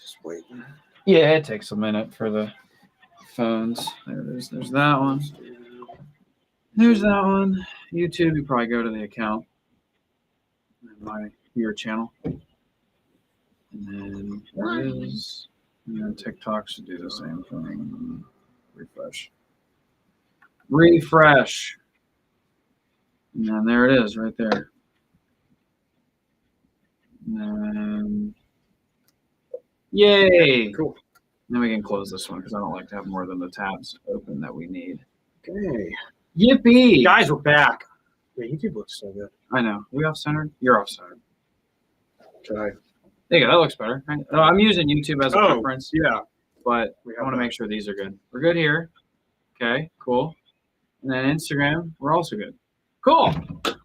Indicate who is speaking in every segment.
Speaker 1: Just waiting.
Speaker 2: Yeah, it takes a minute for the phones. There it is. There's that one. There's that one. YouTube, you probably go to the account. Your channel. And then there it is. And then TikTok should do the same thing. Refresh. Refresh. And then there it is right there. And then, yay!
Speaker 1: Cool.
Speaker 2: Then we can close this one because I don't like to have more than the tabs open that we need.
Speaker 1: Okay.
Speaker 2: Yippee!
Speaker 1: Guys, we're back. Yeah, YouTube looks so good.
Speaker 2: I know. We off-centered? You're off-centered.
Speaker 1: Try.
Speaker 2: There you go. That looks better. No, I'm using YouTube as a reference.
Speaker 1: Yeah.
Speaker 2: But I want to make sure these are good. We're good here. Okay, cool. And then Instagram, we're also good. Cool.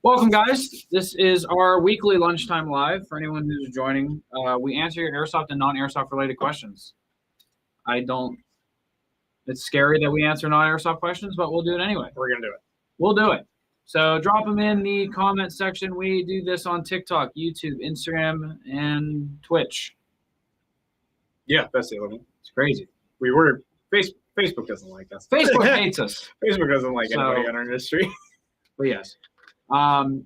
Speaker 2: Welcome, guys. This is our weekly lunchtime live. For anyone who's joining, we answer your airsoft and non-airsoft related questions. It's scary that we answer non-airsoft questions, but we'll do it anyway.
Speaker 1: We're going to do it.
Speaker 2: We'll do it. So drop them in the comment section. We do this on TikTok, YouTube, Instagram, and Twitch.
Speaker 1: Yeah, that's the other one.
Speaker 2: It's crazy.
Speaker 1: We were Facebook doesn't like us.
Speaker 2: Facebook hates us.
Speaker 1: Facebook doesn't like anybody in our industry.
Speaker 2: But yes. Hello,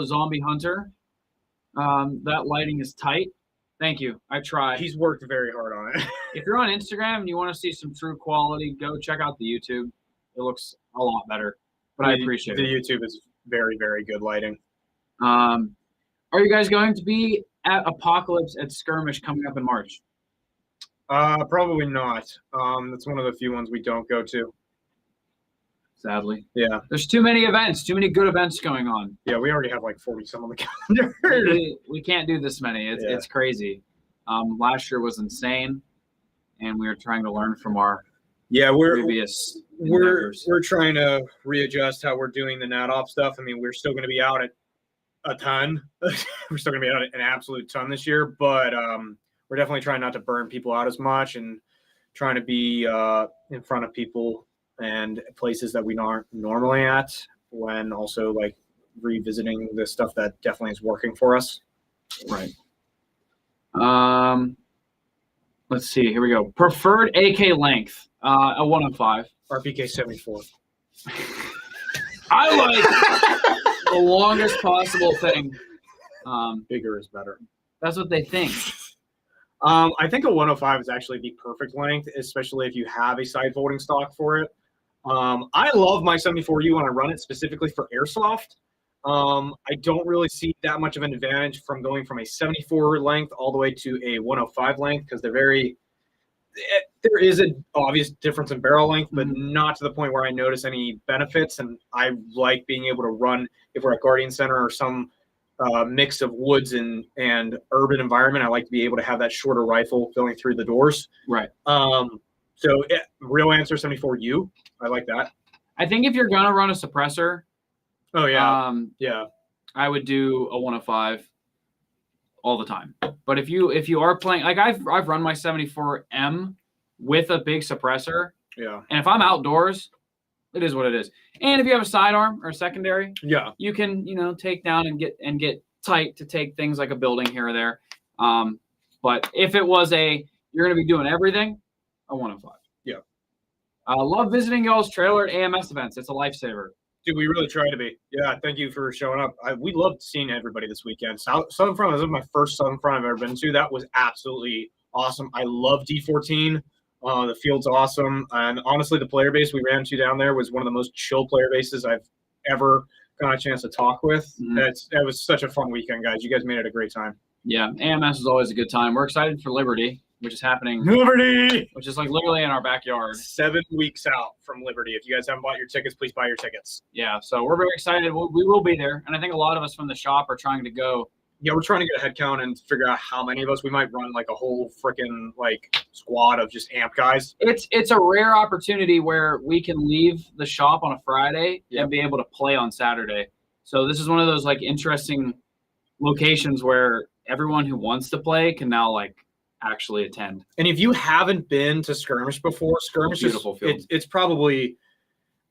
Speaker 2: Zombie Hunter. That lighting is tight. Thank you. I tried.
Speaker 1: He's worked very hard on it.
Speaker 2: If you're on Instagram and you want to see some true quality, go check out the YouTube. It looks a lot better. But I appreciate it.
Speaker 1: The YouTube is very, very good lighting.
Speaker 2: Are you guys going to be at Apocalypse at Skirmish coming up in March?
Speaker 1: Probably not. That's one of the few ones we don't go to.
Speaker 2: Sadly.
Speaker 1: Yeah.
Speaker 2: There's too many events, too many good events going on.
Speaker 1: Yeah, we already have like 40-some on the calendar.
Speaker 2: we can't do this many. It's crazy. Last year was insane, and we were trying to learn from our previous endeavors.
Speaker 1: We're trying to readjust how we're doing the NatOp stuff. I mean, we're still going to be out at a ton. We're still going to be out at an absolute ton this year, but we're definitely trying not to burn people out as much and trying to be in front of people and places that we aren't normally at, when also like revisiting the stuff that definitely is working for us.
Speaker 2: Right. Let's see. Here we go. Preferred AK length, a 105.
Speaker 1: RPK 74.
Speaker 2: I like the longest possible thing.
Speaker 1: Bigger is better.
Speaker 2: That's what they think.
Speaker 1: I think a 105 is actually the perfect length, especially if you have a side folding stock for it. I love my 74U when I run it specifically for Airsoft. I don't really see that much of an advantage from going from a 74 length all the way to a 105 length, because there is an obvious difference in barrel length, but not to the point where I notice any benefits. And I like being able to run, if we're at Guardian Center or some mix of woods and urban environment, I like to be able to have that shorter rifle going through the doors.
Speaker 2: Right.
Speaker 1: So real answer 74U. I like that.
Speaker 2: I think if you're gonna run a suppressor, I would do a 105 all the time. But if you are playing, like I've run my 74M with a big suppressor.
Speaker 1: Yeah.
Speaker 2: And if I'm outdoors, it is what it is. And if you have a sidearm or a secondary, you can take down and get tight to take things like a building here or there. But if it was you're gonna be doing everything, a 105.
Speaker 1: Yeah.
Speaker 2: Love visiting y'all's trailer at AMS events. It's a lifesaver.
Speaker 1: Dude, we really try to be. Yeah, thank you for showing up. We loved seeing everybody this weekend. Southern Front, this is my first Southern Front I've ever been to. That was absolutely awesome. I love D14. The field's awesome. And honestly, the player base we ran to down there was one of the most chill player bases I've ever got a chance to talk with.
Speaker 2: Mm-hmm.
Speaker 1: It was such a fun weekend, guys. You guys made it a great time.
Speaker 2: Yeah, AMS is always a good time. We're excited for Liberty, which is happening.
Speaker 1: Liberty!
Speaker 2: Which is like literally in our backyard.
Speaker 1: 7 weeks out from Liberty. If you guys haven't bought your tickets, please buy your tickets.
Speaker 2: Yeah, so we're very excited. We will be there. And I think a lot of us from the shop are trying to go.
Speaker 1: Yeah, we're trying to get a head count and figure out how many of us. We might run like a whole freaking squad of just amp guys.
Speaker 2: It's a rare opportunity where we can leave the shop on a Friday and be able to play on Saturday. So this is one of those interesting locations where everyone who wants to play can now actually attend.
Speaker 1: And if you haven't been to Skirmish before, Skirmish is beautiful field. It's probably,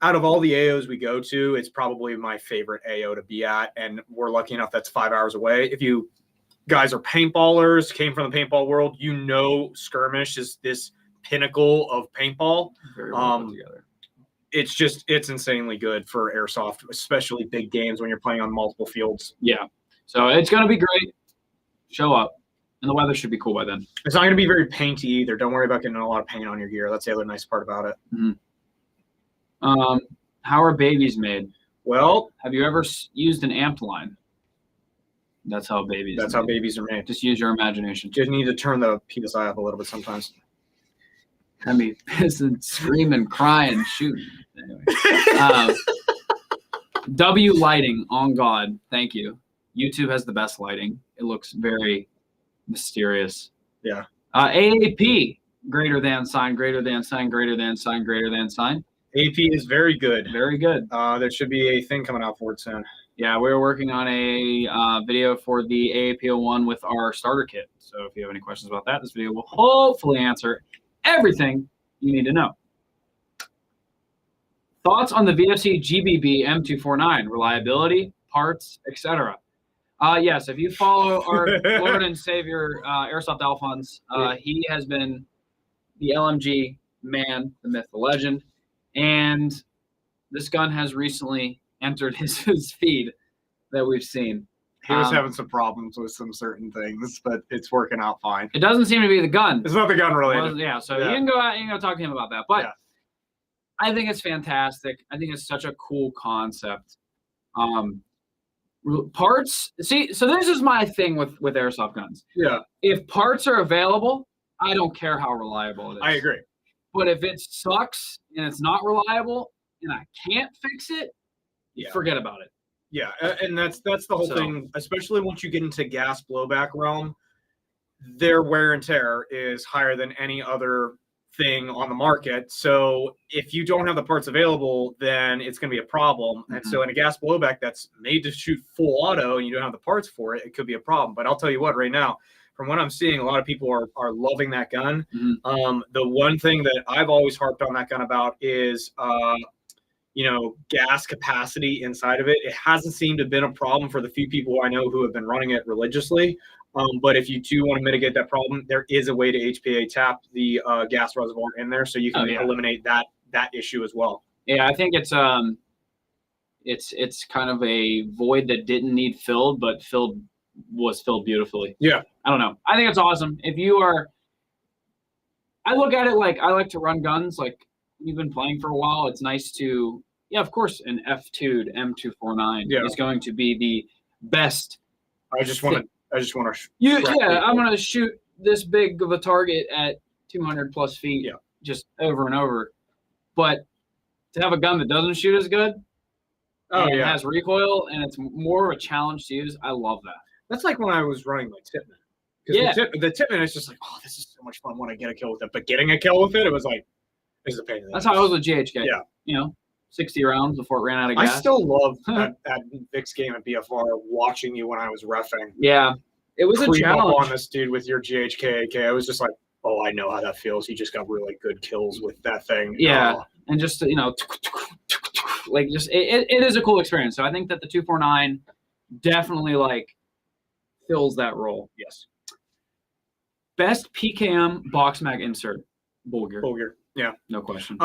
Speaker 1: out of all the AOs we go to, it's probably my favorite AO to be at. And we're lucky enough that's 5 hours away. If you guys are paintballers, came from the paintball world. You know, skirmish is this pinnacle of paintball.
Speaker 2: Very well put together.
Speaker 1: It's insanely good for airsoft, especially big games when you're playing on multiple fields.
Speaker 2: Yeah. So it's going to be great. Show up. And the weather should be cool by then.
Speaker 1: It's not going to be very painty either. Don't worry about getting a lot of paint on your gear. That's the other nice part about it.
Speaker 2: Mm-hmm. How are babies made?
Speaker 1: Well,
Speaker 2: have you ever used an amped line? That's how babies.
Speaker 1: That's how babies are made.
Speaker 2: Just use your imagination.
Speaker 1: Just need to turn the PSI up a little bit sometimes.
Speaker 2: I mean, pissing, screaming, crying, shooting. Anyway. W lighting, on God, thank you. YouTube has the best lighting. It looks very mysterious.
Speaker 1: Yeah.
Speaker 2: AAP, greater than sign, greater than sign, greater than sign, greater than sign.
Speaker 1: AP is very good.
Speaker 2: Very good.
Speaker 1: There should be a thing coming out for it soon.
Speaker 2: Yeah, we're working on a video for the AAP01 with our starter kit. So if you have any questions about that, this video will hopefully answer everything you need to know. Thoughts on the VFC GBB M249, reliability, parts, etc. Yes, if you follow our Lord and Savior Airsoft Alphonse, he has been the LMG man, the myth, the legend, and this gun has recently entered his feed that we've seen.
Speaker 1: He was having some problems with some certain things, but it's working out fine.
Speaker 2: It doesn't seem to be the gun.
Speaker 1: It's not the gun related.
Speaker 2: Yeah, so you can go out and talk to him about that. But I think it's fantastic. I think it's such a cool concept. Parts, see, so this is my thing with airsoft guns.
Speaker 1: Yeah.
Speaker 2: If parts are available, I don't care how reliable it is.
Speaker 1: I agree.
Speaker 2: But if it sucks and it's not reliable and I can't fix it, forget about it.
Speaker 1: Yeah, and that's the whole thing, especially once you get into gas blowback realm, their wear and tear is higher than any other thing on the market. So if you don't have the parts available, then it's going to be a problem. Mm-hmm. And so in a gas blowback that's made to shoot full auto and you don't have the parts for it, it could be a problem. But I'll tell you what, right now, from what I'm seeing, a lot of people are loving that gun. Mm-hmm. The one thing that I've always harped on that gun about is gas capacity inside of it. It hasn't seemed to have been a problem for the few people I know who have been running it religiously. But if you do want to mitigate that problem, there is a way to HPA tap the gas reservoir in there, so you can eliminate that issue as well. Yeah, I think it's kind of a void that didn't need filled, but was filled beautifully. Yeah, I don't know. I think it's awesome. If you are, I look at it like I like to run guns. Like you've been playing for a while. It's nice to, of course, an F2'd M249 is going to be the best. I just want to I'm going to shoot this big of a target at 200 plus feet just over and over. But to have a gun that doesn't shoot as good, has recoil, and it's more of a challenge to use, I love that. That's like when I was running my Tipman. Because the Tipman is just like, oh, this is so much fun when I get a kill with it. But getting a kill with it, it was like, this is a pain in the ass. That's how I was with GHK. Yeah. 60 rounds before it ran out of gas. I still love that Vic's game at BFR, watching you when I was reffing. Yeah. It was a challenge on this dude with your GHK AK. I was just like, oh, I know how that feels. He just got really good kills with that thing. Yeah. And just, like just, it is a cool experience. So I think that the 249 definitely fills that role. Yes. Best PKM box mag insert. Bulger. Yeah. No question.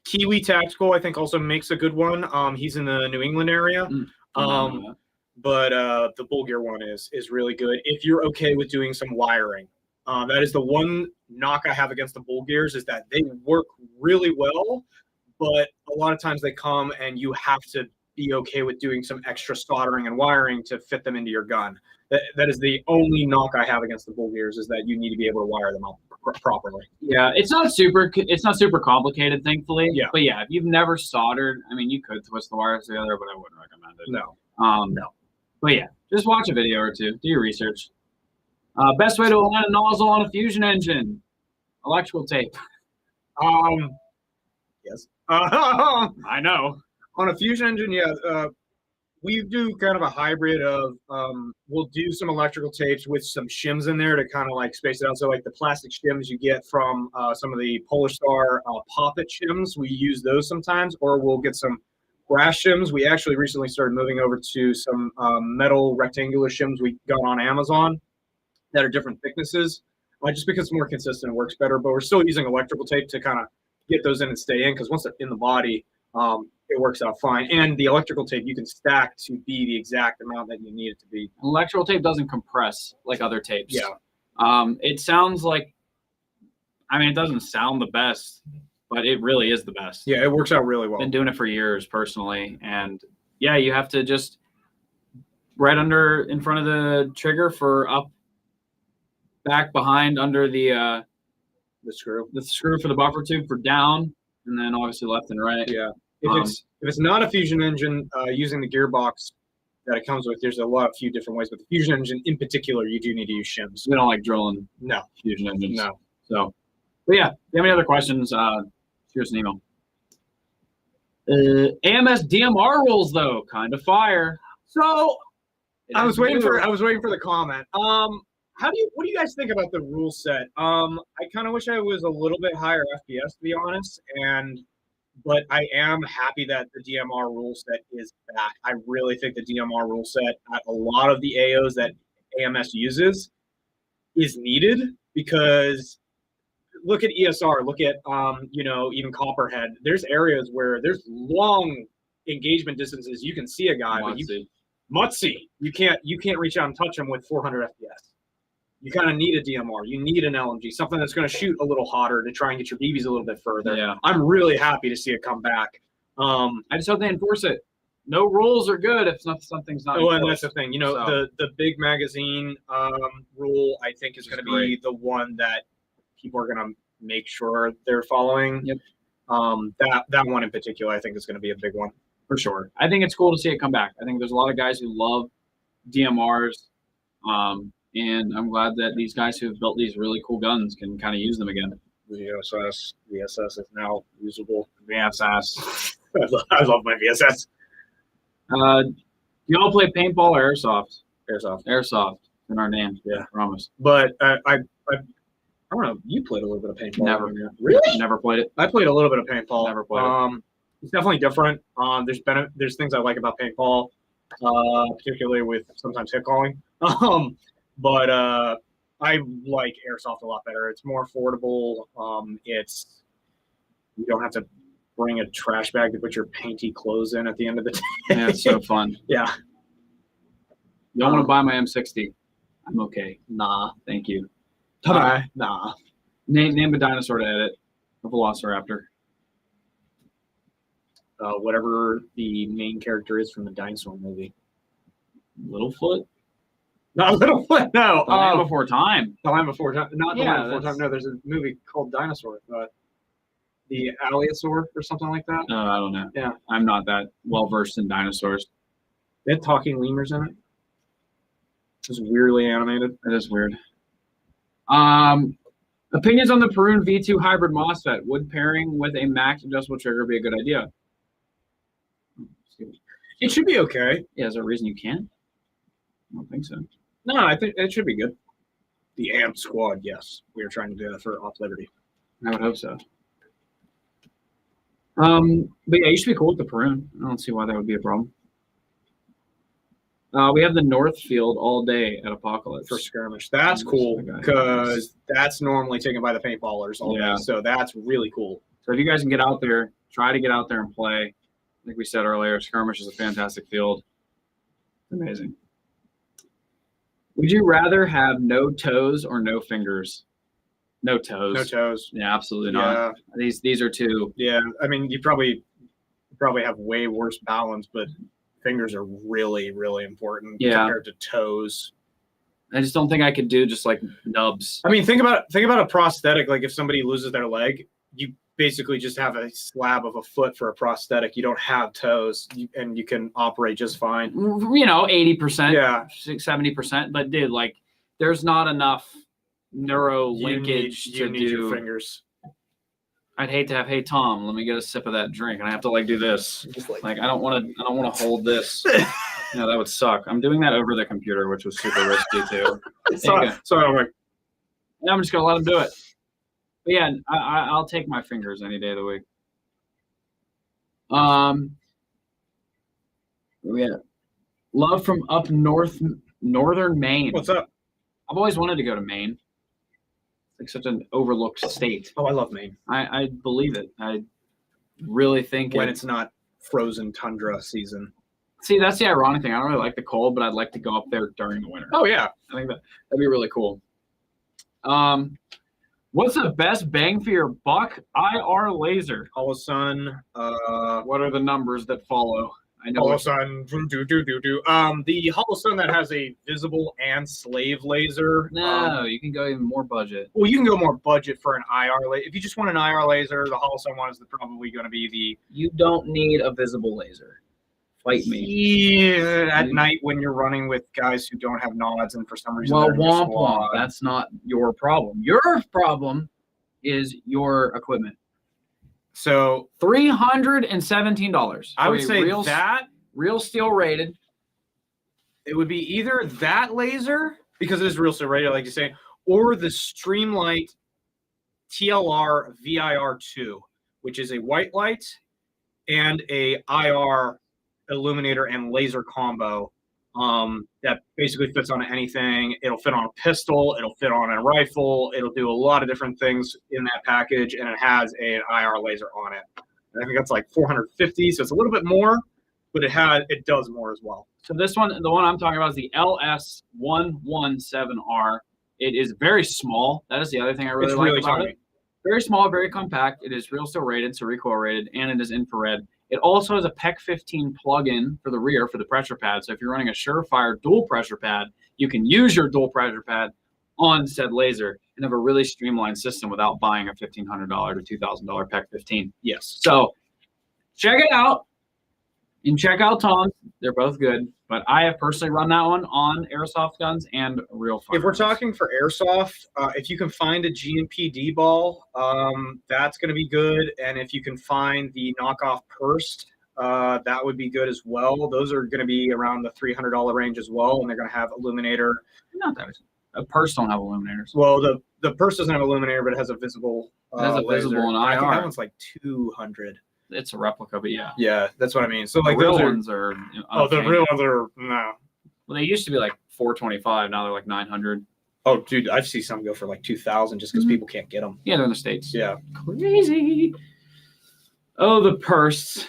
Speaker 1: Kiwi Tactical, I think, also makes a good one. He's in the New England area. But the Bulger one is really good if you're okay with doing some wiring. That is the one knock I have against the Bulgers, is that they work really well, but a lot of times they come and you have to be okay with doing some extra soldering and wiring to fit them into your gun. That is the only knock I have against the Bulgers, is that you need to be able to wire them up properly. Yeah, it's not super complicated, thankfully. Yeah. But yeah, if you've never soldered, I mean, you could twist the wires together, but I wouldn't recommend it. No. No. But yeah, just watch a video or two. Do your research. Best way to align a nozzle on a fusion engine. Electrical tape. Yes. I know. On a fusion engine, we do kind of a hybrid of we'll do some electrical tapes with some shims in there to kind of space it out. So the plastic shims you get from some of the Polar Star Poppet shims, we use those sometimes, or we'll get some brass shims. We actually recently started moving over to some metal rectangular shims we got on Amazon that are different thicknesses, just because it's more consistent and works better. But we're still using electrical tape to kind of get those in and stay in, because once they're in the body, it works out fine. And the electrical tape you can stack to be the exact amount that you need it to be.
Speaker 2: Electrical tape doesn't compress like other tapes.
Speaker 1: Yeah.
Speaker 2: It sounds like, I mean, it doesn't sound the best, but it really is the best.
Speaker 1: Yeah, it works out really well.
Speaker 2: Been doing it for years personally, and yeah, you have to just right under in front of the trigger for up, back, behind, under the screw for the buffer tube for down, and then obviously left and right.
Speaker 1: Yeah. If it's not a fusion engine, using the gearbox that it comes with, there's a few different ways. But the fusion engine in particular, you do need to use shims.
Speaker 2: We don't like drilling fusion engines.
Speaker 1: No.
Speaker 2: So, but yeah, if you have any other questions, shoot us an email. AMS DMR rules though, kind of fire.
Speaker 1: So I was waiting for the comment. What do you guys think about the rule set? I kind of wish I was a little bit higher FPS, to be honest, but I am happy that the DMR rule set is back. I really think the DMR rule set at a lot of the AOs that AMS uses is needed, because look at ESR, look at even Copperhead. There's areas where there's long engagement distances. You can see a guy, but you can't reach out and touch him with 400 FPS. You kind of need a DMR. You need an LMG, something that's going to shoot a little hotter to try and get your BBs a little bit further.
Speaker 2: Yeah.
Speaker 1: I'm really happy to see it come back.
Speaker 2: I just hope they enforce it. No rules are good if something's not enforced.
Speaker 1: And that's the thing. The big magazine rule, I think, is going to be the one that people are going to make sure they're following.
Speaker 2: Yep.
Speaker 1: That one in particular, I think, is going to be a big one.
Speaker 2: For sure. I think it's cool to see it come back. I think there's a lot of guys who love DMRs. And I'm glad that these guys who have built these really cool guns can kind of use them again.
Speaker 1: The VSS is now usable.
Speaker 2: VSS.
Speaker 1: I love my VSS.
Speaker 2: Do you all play paintball or airsoft?
Speaker 1: Airsoft.
Speaker 2: In our name.
Speaker 1: Yeah.
Speaker 2: I promise.
Speaker 1: But I don't know. You played a little bit of paintball.
Speaker 2: Never.
Speaker 1: Really?
Speaker 2: Never played it.
Speaker 1: I played a little bit of paintball.
Speaker 2: Never played it.
Speaker 1: It's definitely different. There's things I like about paintball, particularly with sometimes hit calling. But I like airsoft a lot better. It's more affordable. You don't have to bring a trash bag to put your painty clothes in at the end of the day.
Speaker 2: Yeah, it's so fun.
Speaker 1: Yeah.
Speaker 2: You don't want to buy my M60? I'm okay. Nah, thank you.
Speaker 1: Nah.
Speaker 2: Name a dinosaur to edit. A velociraptor.
Speaker 1: Whatever the main character is from the dinosaur movie.
Speaker 2: Littlefoot?
Speaker 1: Not Littlefoot, no.
Speaker 2: The Land Before Time.
Speaker 1: The Land Before Time. Not the Land Before Time. No, there's a movie called Dinosaur. The Allosaur or something like that.
Speaker 2: No, I don't know.
Speaker 1: Yeah.
Speaker 2: I'm not that well versed in dinosaurs.
Speaker 1: They had talking lemurs in it. It was weirdly animated.
Speaker 2: It is weird. Opinions on the Perun V2 hybrid MOSFET. Would pairing with a max adjustable trigger be a good idea?
Speaker 1: It should be okay.
Speaker 2: Yeah, is there a reason you can't? I don't think so.
Speaker 1: No, I think it should be good. The AMP squad, yes. We are trying to do that for Off Liberty.
Speaker 2: I would hope so. But yeah, you should be cool with the Perun. I don't see why that would be a problem. We have the North Field all day at Apocalypse.
Speaker 1: For skirmish. That's cool, because that's normally taken by the paintballers all day. So that's really cool.
Speaker 2: So if you guys can get out there, try to get out there and play. Like we said earlier, skirmish is a fantastic field. It's amazing. Would you rather have no toes or no fingers? No toes.
Speaker 1: No toes.
Speaker 2: Yeah, absolutely not. Yeah. These are two.
Speaker 1: Yeah, I mean, you probably have way worse balance, but fingers are really, really important compared to toes.
Speaker 2: I just don't think I could do just like nubs.
Speaker 1: I mean, think about a prosthetic. Like if somebody loses their leg, you basically just have a slab of a foot for a prosthetic. You don't have toes, and you can operate just fine.
Speaker 2: 80%,
Speaker 1: yeah,
Speaker 2: 70%. But dude, like, there's not enough neuro linkage
Speaker 1: you need your fingers.
Speaker 2: I'd hate to have, hey Tom, let me get a sip of that drink, and I have to like do this. Like I don't want to hold this. That would suck. I'm doing that over the computer, which was super risky too.
Speaker 1: Sorry, I'm like,
Speaker 2: yeah, I'm just gonna let him do it. But yeah, I'll take my fingers any day of the week. Yeah. Love from up north, northern Maine.
Speaker 1: What's up?
Speaker 2: I've always wanted to go to Maine. It's like such an overlooked state.
Speaker 1: Oh, I love Maine.
Speaker 2: I believe it. I really think
Speaker 1: When it's not frozen tundra season.
Speaker 2: See, that's the ironic thing. I don't really like the cold, but I'd like to go up there during the winter.
Speaker 1: Oh yeah,
Speaker 2: I think that'd be really cool. What's the best bang for your buck? IR laser.
Speaker 1: Holosun.
Speaker 2: What are the numbers that follow? I know.
Speaker 1: Holosun. The Holosun that has a visible and slave laser.
Speaker 2: No, you can go even more budget.
Speaker 1: Well, you can go more budget for an IR laser. If you just want an IR laser, the Holosun one is probably going to be the.
Speaker 2: You don't need a visible laser. Fight me.
Speaker 1: Yeah, at night when you're running with guys who don't have nods and for some reason.
Speaker 2: Well,
Speaker 1: they're in your
Speaker 2: womp
Speaker 1: squad.
Speaker 2: womp. That's not your problem. Your problem is your equipment.
Speaker 1: So
Speaker 2: $317.
Speaker 1: I would say
Speaker 2: real steel rated.
Speaker 1: it would be either that laser, because it is real steel rated, like you say, or the Streamlight TLR VIR2, which is a white light and a IR illuminator and laser combo that basically fits on anything. It'll fit on a pistol, it'll fit on a rifle, it'll do a lot of different things in that package, and it has an IR laser on it. And I think that's like 450, so it's a little bit more, but it does more as well.
Speaker 2: So this one, the one I'm talking about is the LS117R. It is very small. That is the other thing I really like about it. Very small, very compact. It is real steel rated, so recoil rated, and it is infrared. It also has a PEC 15 plug-in for the rear for the pressure pad. So if you're running a Surefire dual pressure pad, you can use your dual pressure pad on said laser and have a really streamlined system without buying a $1,500 to $2,000 PEC 15.
Speaker 1: Yes.
Speaker 2: So check it out and check out Tom's. They're both good, but I have personally run that one on airsoft guns and real firearms.
Speaker 1: If we're talking for airsoft, if you can find a GMPD ball, that's going to be good. And if you can find the knockoff Purst, that would be good as well. Those are going to be around the $300 range as well, and they're going to have illuminator.
Speaker 2: Not that a Purst don't have illuminators.
Speaker 1: Well, the Purst doesn't have illuminator, but it has a visible.
Speaker 2: It has a visible and
Speaker 1: I think
Speaker 2: IR.
Speaker 1: that one's like 200.
Speaker 2: It's a replica, but yeah.
Speaker 1: Yeah, that's what I mean. So like
Speaker 2: the real
Speaker 1: those
Speaker 2: ones are.
Speaker 1: the real ones are no.
Speaker 2: Well, they used to be like $425. Now they're like $900.
Speaker 1: Oh, dude, I've seen some go for like 2,000 just because people can't get them.
Speaker 2: Yeah, they're in the States.
Speaker 1: Yeah,
Speaker 2: crazy. Oh, the Pursts.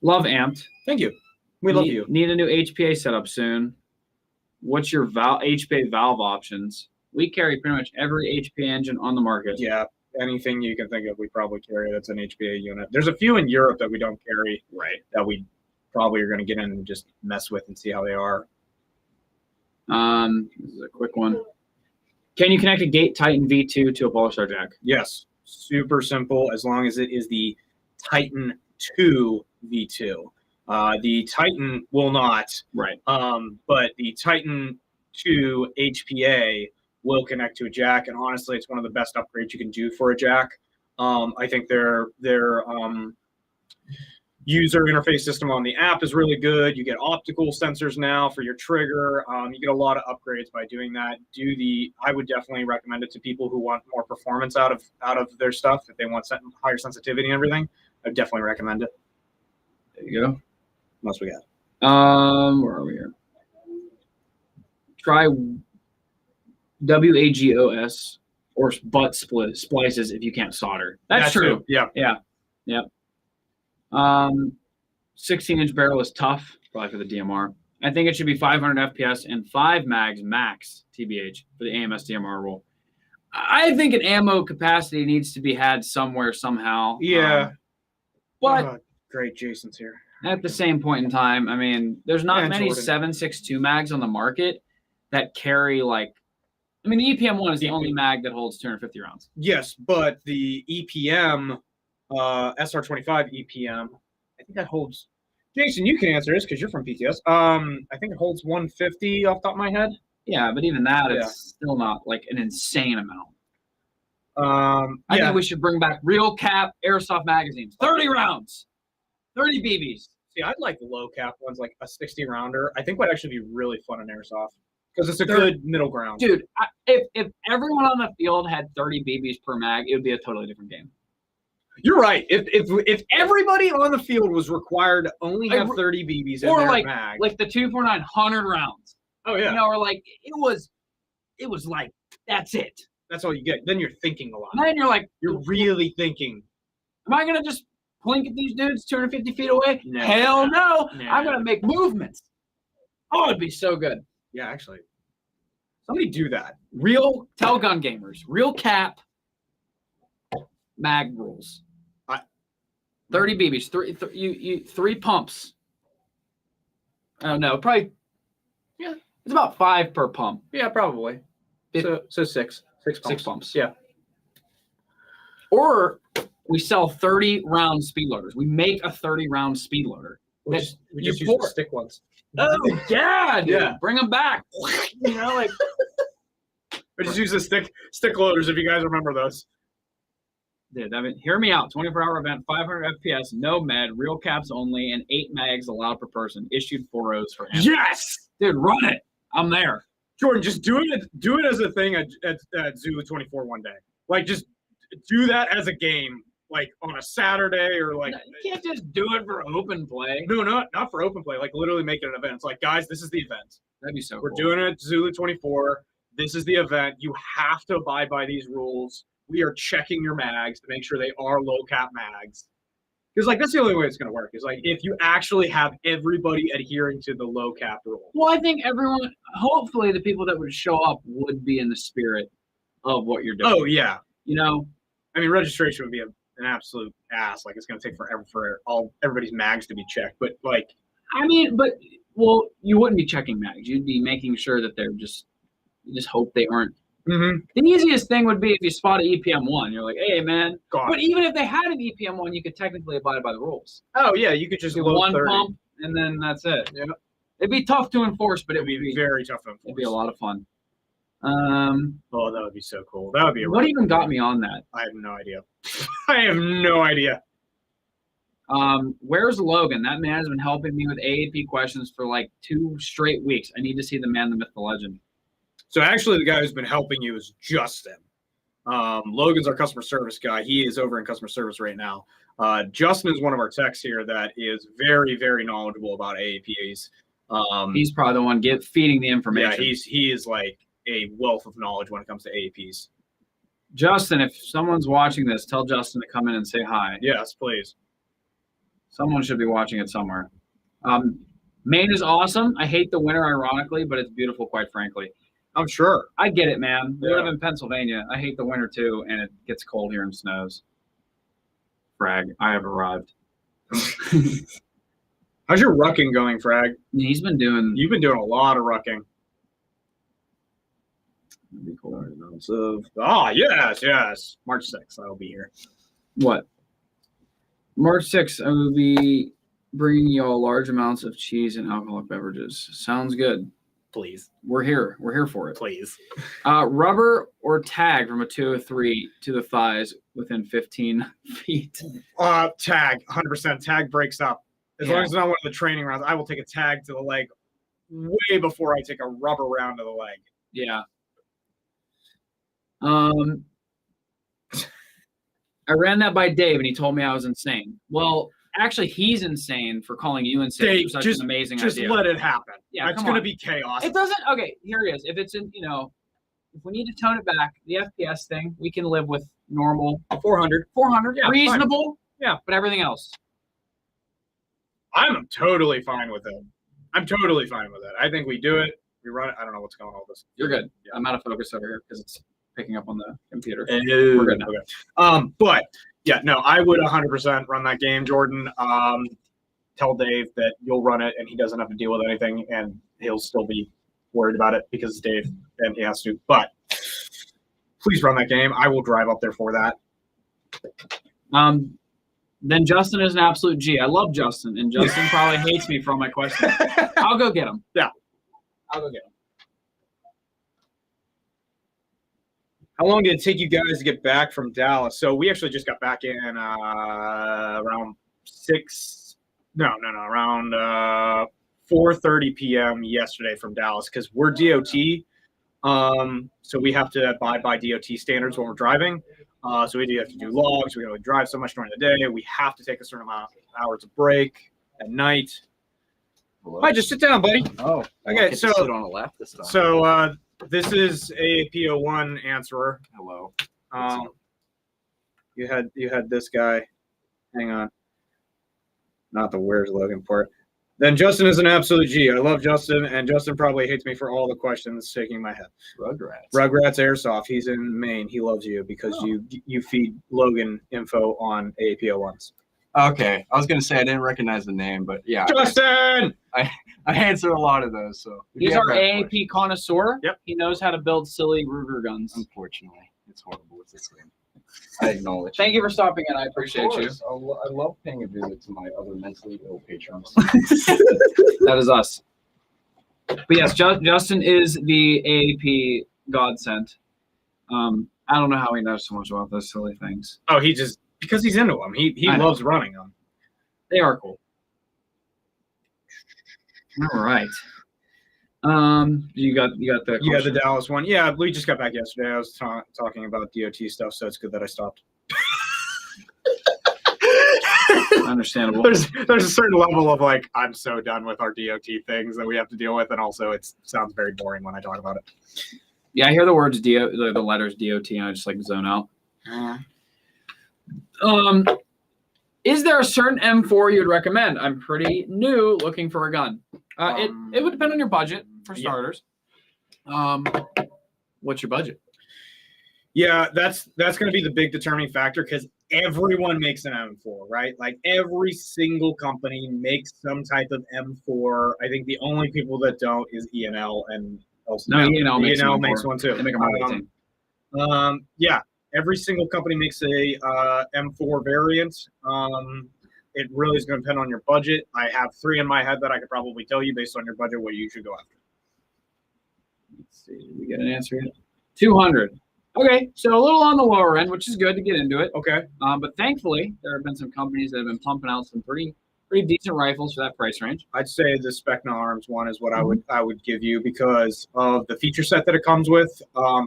Speaker 2: Love Amped.
Speaker 1: Thank you. We love you.
Speaker 2: Need a new HPA setup soon. What's your HPA valve options? We carry pretty much every HPA engine on the market.
Speaker 1: Yeah. Anything you can think of, we probably carry that's an HPA unit. There's a few in Europe that we don't carry, right? That we probably are going to get in and just mess with and see how they are.
Speaker 2: This is a quick one. Can you connect a Gate Titan V2 to a Polestar jack?
Speaker 1: Yes, super simple. As long as it is the Titan 2 V2. The Titan will not,
Speaker 2: right?
Speaker 1: But the Titan 2 HPA will connect to a jack, and honestly, it's one of the best upgrades you can do for a jack. I think their user interface system on the app is really good. You get optical sensors now for your trigger. You get a lot of upgrades by doing that. I would definitely recommend it to people who want more performance out of their stuff. If they want higher sensitivity and everything, I'd definitely recommend it.
Speaker 2: There you go.
Speaker 1: What else we got?
Speaker 2: Where are we here? Try WAGOS or butt splices if you can't solder. That's true.
Speaker 1: Yeah.
Speaker 2: 16-inch barrel is tough, probably for the DMR. I think it should be 500 FPS and 5 mags max, TBH, for the AMS DMR rule. I think an ammo capacity needs to be had somewhere, somehow.
Speaker 1: Yeah.
Speaker 2: But
Speaker 1: great, Jason's here.
Speaker 2: At the same point in time, I mean, there's not many
Speaker 1: Jordan.
Speaker 2: 7.62 mags on the market that carry like. I mean, the EPM1 is the only mag that holds 250 rounds.
Speaker 1: Yes, but the EPM, SR25 EPM, I think that holds. Jason, you can answer this because you're from PTS. I think it holds 150 off the top of my head.
Speaker 2: Yeah, but even that, it's still not like an insane amount. I think we should bring back real cap airsoft magazines. 30 rounds, 30 BBs.
Speaker 1: See, I'd like low cap ones, like a 60 rounder. I think would actually be really fun in airsoft because it's a good middle ground.
Speaker 2: Dude, if everyone on the field had 30 BBs per mag, it would be a totally different game.
Speaker 1: You're right. If everybody on the field was required to only have 30 BBs in
Speaker 2: or
Speaker 1: their
Speaker 2: like
Speaker 1: mag,
Speaker 2: like the 249 100 rounds.
Speaker 1: oh yeah,
Speaker 2: You know, or like it was like that's it.
Speaker 1: that's all you get. Then you're thinking a lot.
Speaker 2: And then you're like,
Speaker 1: You're really thinking.
Speaker 2: am I gonna just blink at these dudes 250 feet away?
Speaker 1: No.
Speaker 2: Hell no.
Speaker 1: No.
Speaker 2: I'm gonna make movements. Oh, it'd be so good.
Speaker 1: Yeah, actually, somebody do that.
Speaker 2: Real tell gun gamers, real cap mag rules. 30 BBs, three pumps. Oh no, probably. Yeah, it's about 5 per pump.
Speaker 1: Yeah, probably. So six pumps.
Speaker 2: 6 pumps.
Speaker 1: Yeah.
Speaker 2: Or we sell 30 round speed loaders. We make a 30 round speed loader.
Speaker 1: We just use the stick ones.
Speaker 2: Oh yeah, dude.
Speaker 1: Yeah.
Speaker 2: Bring them back. You know, like
Speaker 1: We just use the stick loaders if you guys remember those.
Speaker 2: dude, I mean, hear me out. 24-hour event, 500 FPS, no med, real caps only, and 8 mags allowed per person. Issued 4 O's for him.
Speaker 1: Yes,
Speaker 2: Dude, run it. I'm there.
Speaker 1: Jordan, just do it as a thing at Zulu 24 one day. Like, just do that as a game, like on a Saturday or like.
Speaker 2: You can't just do it for open play.
Speaker 1: No, not for open play. Like, literally make it an event. It's like, guys, this is the event.
Speaker 2: That'd be so
Speaker 1: We're
Speaker 2: cool.
Speaker 1: doing it at Zulu 24. This is the event. You have to abide by these rules. We are checking your mags to make sure they are low cap mags. Because, like, that's the only way it's going to work. Is like if you actually have everybody adhering to the low cap rule.
Speaker 2: Well, I think everyone, hopefully the people that would show up would be in the spirit of what you're doing.
Speaker 1: Oh, yeah.
Speaker 2: You know?
Speaker 1: I mean, registration would be an absolute ass. Like, it's going to take forever for everybody's mags to be checked. But, like.
Speaker 2: I mean, well, you wouldn't be checking mags. You'd be making sure that you just hope they aren't.
Speaker 1: Mm-hmm.
Speaker 2: The easiest thing would be if you spot an EPM1. You're like, hey, man.
Speaker 1: God.
Speaker 2: But even if they had an EPM1, you could technically abide by the rules.
Speaker 1: Oh, yeah. You could just
Speaker 2: Do
Speaker 1: load
Speaker 2: one
Speaker 1: 30.
Speaker 2: pump, and then that's it.
Speaker 1: Yeah.
Speaker 2: It'd be tough to enforce, but
Speaker 1: It'd be very tough to enforce.
Speaker 2: It'd be a lot of fun.
Speaker 1: Oh, that would be so cool. That would be.
Speaker 2: What even got me on that?
Speaker 1: I have no idea. I have no idea.
Speaker 2: Where's Logan? That man has been helping me with AAP questions for like 2 straight weeks. I need to see the man, the myth, the legend.
Speaker 1: So actually, the guy who's been helping you is Justin. Logan's our customer service guy. He is over in customer service right now. Justin is one of our techs here that is very, very knowledgeable about AAPs.
Speaker 2: He's probably the one feeding the information.
Speaker 1: Yeah, he is like a wealth of knowledge when it comes to AAPs.
Speaker 2: Justin, if someone's watching this, tell Justin to come in and say hi.
Speaker 1: Yes, please.
Speaker 2: Someone should be watching it somewhere. Maine is awesome. I hate the winter, ironically, but it's beautiful, quite frankly.
Speaker 1: I'm sure.
Speaker 2: I get it, man. We
Speaker 1: Yeah.
Speaker 2: live in Pennsylvania. I hate the winter, too, and it gets cold here and snows. Frag, I have arrived.
Speaker 1: How's your rucking going, Frag?
Speaker 2: He's been doing...
Speaker 1: You've been doing a lot of rucking.
Speaker 2: That'd be cool.
Speaker 1: So, yes. March 6th, I'll be here.
Speaker 2: What? March 6th, I will be bringing you all large amounts of cheese and alcoholic beverages. Sounds good.
Speaker 1: Please.
Speaker 2: We're here. We're here for it.
Speaker 1: Please.
Speaker 2: Rubber or tag from a 203 to the thighs within 15 feet.
Speaker 1: Tag, 100%. Tag breaks up. As long as it's not one of the training rounds, I will take a tag to the leg way before I take a rubber round to the leg.
Speaker 2: Yeah. I ran that by Dave, and he told me I was insane. Well, actually, he's insane for calling you insane.
Speaker 1: Dave,
Speaker 2: for such
Speaker 1: just
Speaker 2: an amazing
Speaker 1: just
Speaker 2: idea.
Speaker 1: let it happen.
Speaker 2: Yeah,
Speaker 1: it's
Speaker 2: come
Speaker 1: going to
Speaker 2: on.
Speaker 1: be chaos.
Speaker 2: It doesn't. Okay, here he is. If it's in, if we need to tone it back, the FPS thing, we can live with normal
Speaker 1: 400.
Speaker 2: 400,
Speaker 1: Yeah,
Speaker 2: reasonable.
Speaker 1: Yeah.
Speaker 2: But everything else.
Speaker 1: I'm totally fine with it. I'm totally fine with it. I think we do it. We run it. I don't know what's going on with this.
Speaker 2: You're good.
Speaker 1: Yeah.
Speaker 2: I'm out of focus over here because it's picking up on the computer.
Speaker 1: We're
Speaker 2: good now.
Speaker 1: Okay. But yeah, no, I would 100% run that game, Jordan. Tell Dave that you'll run it and he doesn't have to deal with anything and he'll still be worried about it because it's Dave and he has to. But please run that game. I will drive up there for that.
Speaker 2: Then Justin is an absolute G. I love Justin, and Justin probably hates me for all my questions. I'll go get him.
Speaker 1: Yeah.
Speaker 2: I'll go get him.
Speaker 1: How long did it take you guys to get back from Dallas? So we actually just got back in around 4:30 p.m. yesterday from Dallas because we're DOT. So we have to abide by DOT standards when we're driving. So we do have to do logs. We can only drive so much during the day. We have to take a certain amount of hours of break at night. All right, just sit down, buddy.
Speaker 3: Oh,
Speaker 1: okay. So
Speaker 3: sit on a lap this time.
Speaker 1: So this is AAP01 answerer.
Speaker 3: Hello.
Speaker 1: You had this guy. Hang on. Not the where's Logan part. Then Justin is an absolute G. I love Justin, and Justin probably hates me for all the questions shaking my head. Rugrats Airsoft. He's in Maine. He loves you because you feed Logan info on AAP01s.
Speaker 3: Okay, I was gonna say I didn't recognize the name, but yeah,
Speaker 1: Justin.
Speaker 3: I answer a lot of those. So
Speaker 2: he's our AAP connoisseur.
Speaker 1: Yep,
Speaker 2: he knows how to build silly Ruger guns.
Speaker 3: Unfortunately, it's horrible with this thing. I acknowledge.
Speaker 2: Thank you for stopping in. I appreciate you.
Speaker 3: I love paying a visit to my other mentally ill patrons.
Speaker 2: That is us. But yes, Justin is the AAP godsend. I don't know how he knows so much about those silly things.
Speaker 1: Oh, he just because he's into them. He loves running them.
Speaker 2: They are cool. All right. You got the
Speaker 1: the Dallas one. Yeah, we just got back yesterday. I was talking about DOT stuff, so it's good that I stopped.
Speaker 2: Understandable.
Speaker 1: There's a certain level of like I'm so done with our DOT things that we have to deal with, and also it sounds very boring when I talk about it.
Speaker 2: Yeah, I hear the words the letters DOT, and I just like zone out. Is there a certain M4 you'd recommend? I'm pretty new looking for a gun. It would depend on your budget for starters. What's your budget?
Speaker 1: Yeah, that's going to be the big determining factor because everyone makes an M4, right? Like every single company makes some type of M4. I think the only people that don't is E&L and also
Speaker 2: E&L
Speaker 1: makes one too.
Speaker 2: They make a
Speaker 1: yeah, every single company makes a M4 variant. It really is going to depend on your budget. I have 3 in my head that I could probably tell you based on your budget what you should go after.
Speaker 2: Let's see. Did we get an answer yet? 200. Okay, so a little on the lower end, which is good to get into it.
Speaker 1: Okay.
Speaker 2: But thankfully, there have been some companies that have been pumping out some pretty decent rifles for that price range.
Speaker 1: I'd say the Specna Arms one is what I would give you because of the feature set that it comes with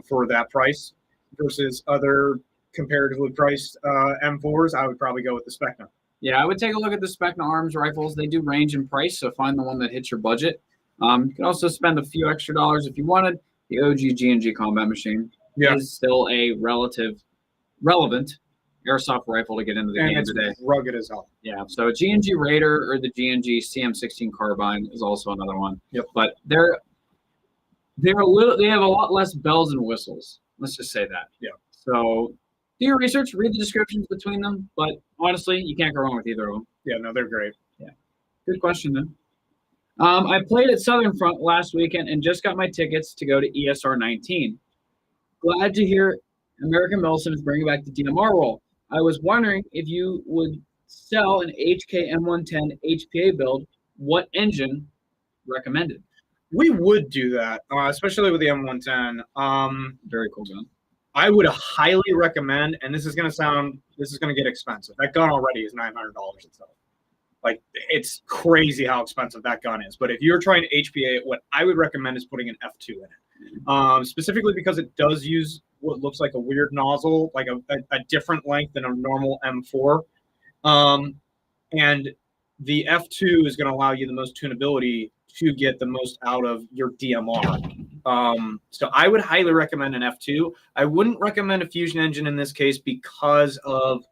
Speaker 1: for that price versus other comparatively priced M4s. I would probably go with the Specna.
Speaker 2: Yeah, I would take a look at the Specna Arms rifles. They do range in price, so find the one that hits your budget. You can also spend a few extra dollars if you wanted. The OG G&G combat machine is still a relevant airsoft rifle to get into the game today.
Speaker 1: It's rugged as hell.
Speaker 2: Yeah, so G&G Raider or the G&G CM16 carbine is also another one.
Speaker 1: Yep.
Speaker 2: But they have a lot less bells and whistles. Let's just say that.
Speaker 1: Yeah.
Speaker 2: So do your research, read the descriptions between them, but honestly, you can't go wrong with either of them.
Speaker 1: Yeah, no, they're great.
Speaker 2: Yeah. Good question, then. I played at Southern Front last weekend and just got my tickets to go to ESR 19. Glad to hear American Milsim is bringing back the DMR role. I was wondering if you would sell an HK M110 HPA build. What engine recommended?
Speaker 1: We would do that, especially with the M110.
Speaker 2: Very cool gun.
Speaker 1: I would highly recommend, and this is going to get expensive. That gun already is $900 itself. Like, it's crazy how expensive that gun is. But if you're trying to HPA it, what I would recommend is putting an F2 in it. Specifically because it does use what looks like a weird nozzle, like a different length than a normal M4. And the F2 is going to allow you the most tunability to get the most out of your DMR. So I would highly recommend an F2. I wouldn't recommend a Fusion engine in this case because of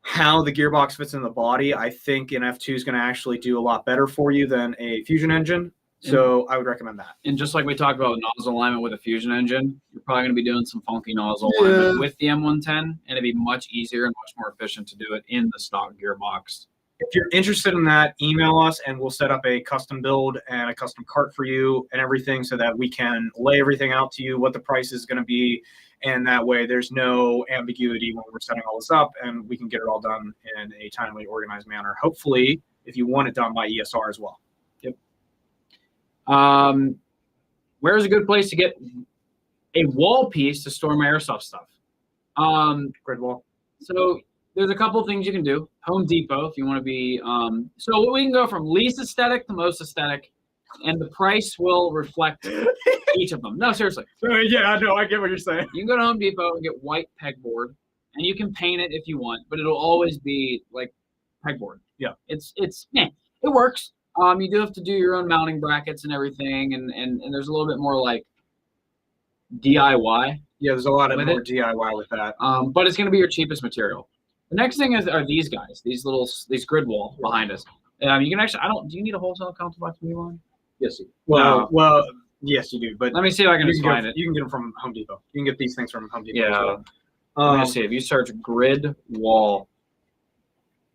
Speaker 1: how the gearbox fits in the body. I think an F2 is going to actually do a lot better for you than a Fusion engine. So I would recommend that.
Speaker 2: And just like we talked about nozzle alignment with a Fusion engine, you're probably going to be doing some funky nozzle alignment with the M110, and it'd be much easier and much more efficient to do it in the stock gearbox.
Speaker 1: If you're interested in that, email us and we'll set up a custom build and a custom cart for you and everything so that we can lay everything out to you, what the price is going to be. And that way there's no ambiguity when we're setting all this up and we can get it all done in a timely, organized manner. Hopefully, if you want it done by ESR as well.
Speaker 2: Yep. Where's a good place to get a wall piece to store my airsoft stuff?
Speaker 1: Grid wall.
Speaker 2: So there's a couple of things you can do. Home Depot, if you want to be. So we can go from least aesthetic to most aesthetic, and the price will reflect each of them. No, seriously.
Speaker 1: Yeah, no, I get what you're saying.
Speaker 2: You can go to Home Depot and get white pegboard. and you can paint it if you want, but it'll always be like pegboard.
Speaker 1: Yeah.
Speaker 2: It works. You do have to do your own mounting brackets and everything, and there's a little bit more like DIY.
Speaker 1: Yeah, there's a lot of
Speaker 2: With
Speaker 1: more
Speaker 2: it.
Speaker 1: DIY with that.
Speaker 2: But it's going to be your cheapest material. The next thing are these guys, these grid wall behind us. You can actually, do you need a wholesale countertop from Elon?
Speaker 1: Yes, you do. Well, yes, you do. But
Speaker 2: let me see if I can just find it.
Speaker 1: You can get them from Home Depot. You can get these things from Home Depot.
Speaker 2: Yeah.
Speaker 1: As well.
Speaker 2: Let me see. If you search grid wall,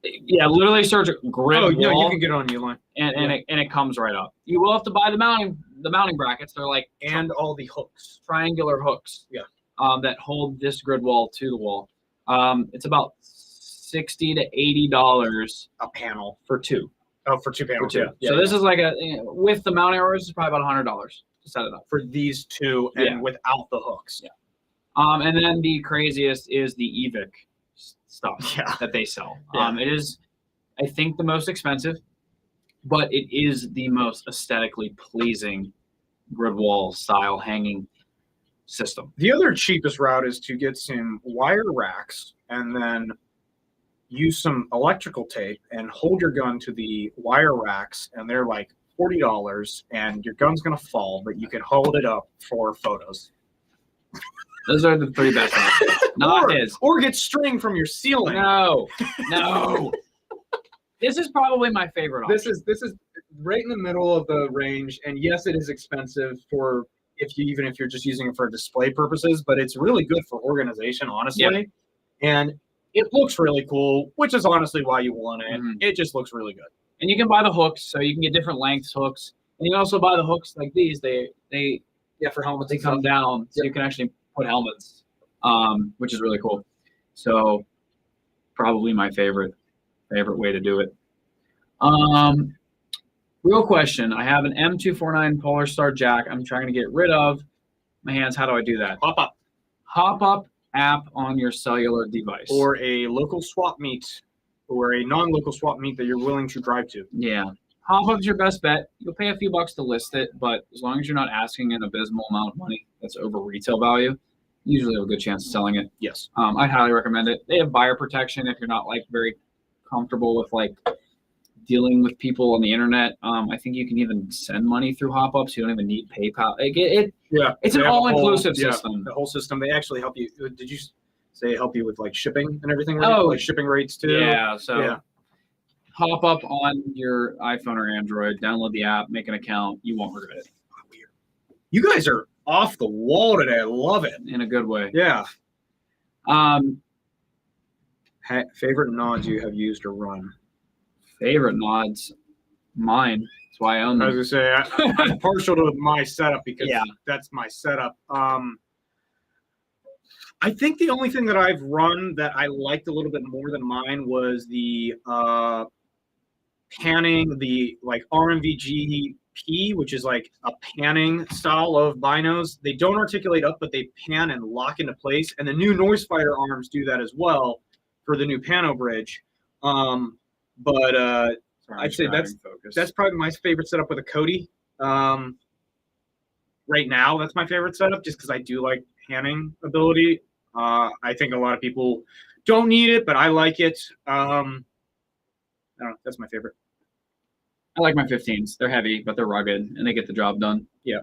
Speaker 2: yeah, literally search grid wall.
Speaker 1: No, you can get it on Uline.
Speaker 2: And it comes right up. You will have to buy the mounting brackets. They're like
Speaker 1: all the hooks,
Speaker 2: triangular hooks.
Speaker 1: Yeah.
Speaker 2: That hold this grid wall to the wall. It's about $60 to $80
Speaker 1: a panel
Speaker 2: for two.
Speaker 1: Oh, for two panels.
Speaker 2: For two.
Speaker 1: Yeah.
Speaker 2: So this is like with the mounting arrows, it's probably about $100 to set it up
Speaker 1: for these two, and without the hooks.
Speaker 2: Yeah. And then the craziest is the EVIC stuff that they sell.
Speaker 1: Yeah.
Speaker 2: It is, I think, the most expensive, but it is the most aesthetically pleasing grid wall style hanging system.
Speaker 1: The other cheapest route is to get some wire racks and then use some electrical tape and hold your gun to the wire racks, and they're like $40, and your gun's gonna fall, but you can hold it up for photos.
Speaker 2: Those are the three best options. Not his.
Speaker 1: Or get string from your ceiling.
Speaker 2: No. This is probably my favorite option.
Speaker 1: This is right in the middle of the range, and yes, it is expensive for even if you're just using it for display purposes, but it's really good for organization, honestly.
Speaker 2: Yeah.
Speaker 1: And it looks really cool, which is honestly why you want it.
Speaker 2: Mm-hmm.
Speaker 1: It just looks really good.
Speaker 2: And you can buy the hooks, so you can get different lengths hooks. And you can also buy the hooks like these. They
Speaker 1: for helmets.
Speaker 2: They come down, so you can actually put helmets, which is really cool. So probably my favorite way to do it. Real question. I have an M249 Polar Star Jack I'm trying to get rid of my hands. How do I do that? Hop up app on your cellular device.
Speaker 1: Or a local swap meet, or a non-local swap meet that you're willing to drive to.
Speaker 2: Yeah. Hop up's your best bet. You'll pay a few bucks to list it, but as long as you're not asking an abysmal amount of money that's over retail value, you usually have a good chance of selling it.
Speaker 1: Yes.
Speaker 2: I highly recommend it. They have buyer protection if you're not like very comfortable with like dealing with people on the internet. I think you can even send money through hop up, so you don't even need PayPal. It's an all-inclusive system.
Speaker 1: The whole system. They actually help you. Did you say help you with like shipping and everything?
Speaker 2: Oh,
Speaker 1: like shipping rates too.
Speaker 2: Yeah. So hop up on your iPhone or Android, download the app, make an account. You won't regret it.
Speaker 1: Weird. You guys are off the wall today. I love it.
Speaker 2: In a good way.
Speaker 1: Yeah. Favorite nods you have used or run?
Speaker 2: Favorite nods, mine. That's why I own them.
Speaker 1: I was gonna say I'm partial to my setup because that's my setup. I think the only thing that I've run that I liked a little bit more than mine was the panning, the like RMVG P, which is like a panning style of binos. They don't articulate up, but they pan and lock into place. And the new Noise Fighter arms do that as well for the new Pano bridge. But I'd say that's probably my favorite setup with a Cody. Right now, that's my favorite setup just because I do like panning ability. I think a lot of people don't need it, but I like it. I don't know. That's my favorite.
Speaker 2: I like my 15s. They're heavy, but they're rugged, and they get the job done.
Speaker 1: Yeah.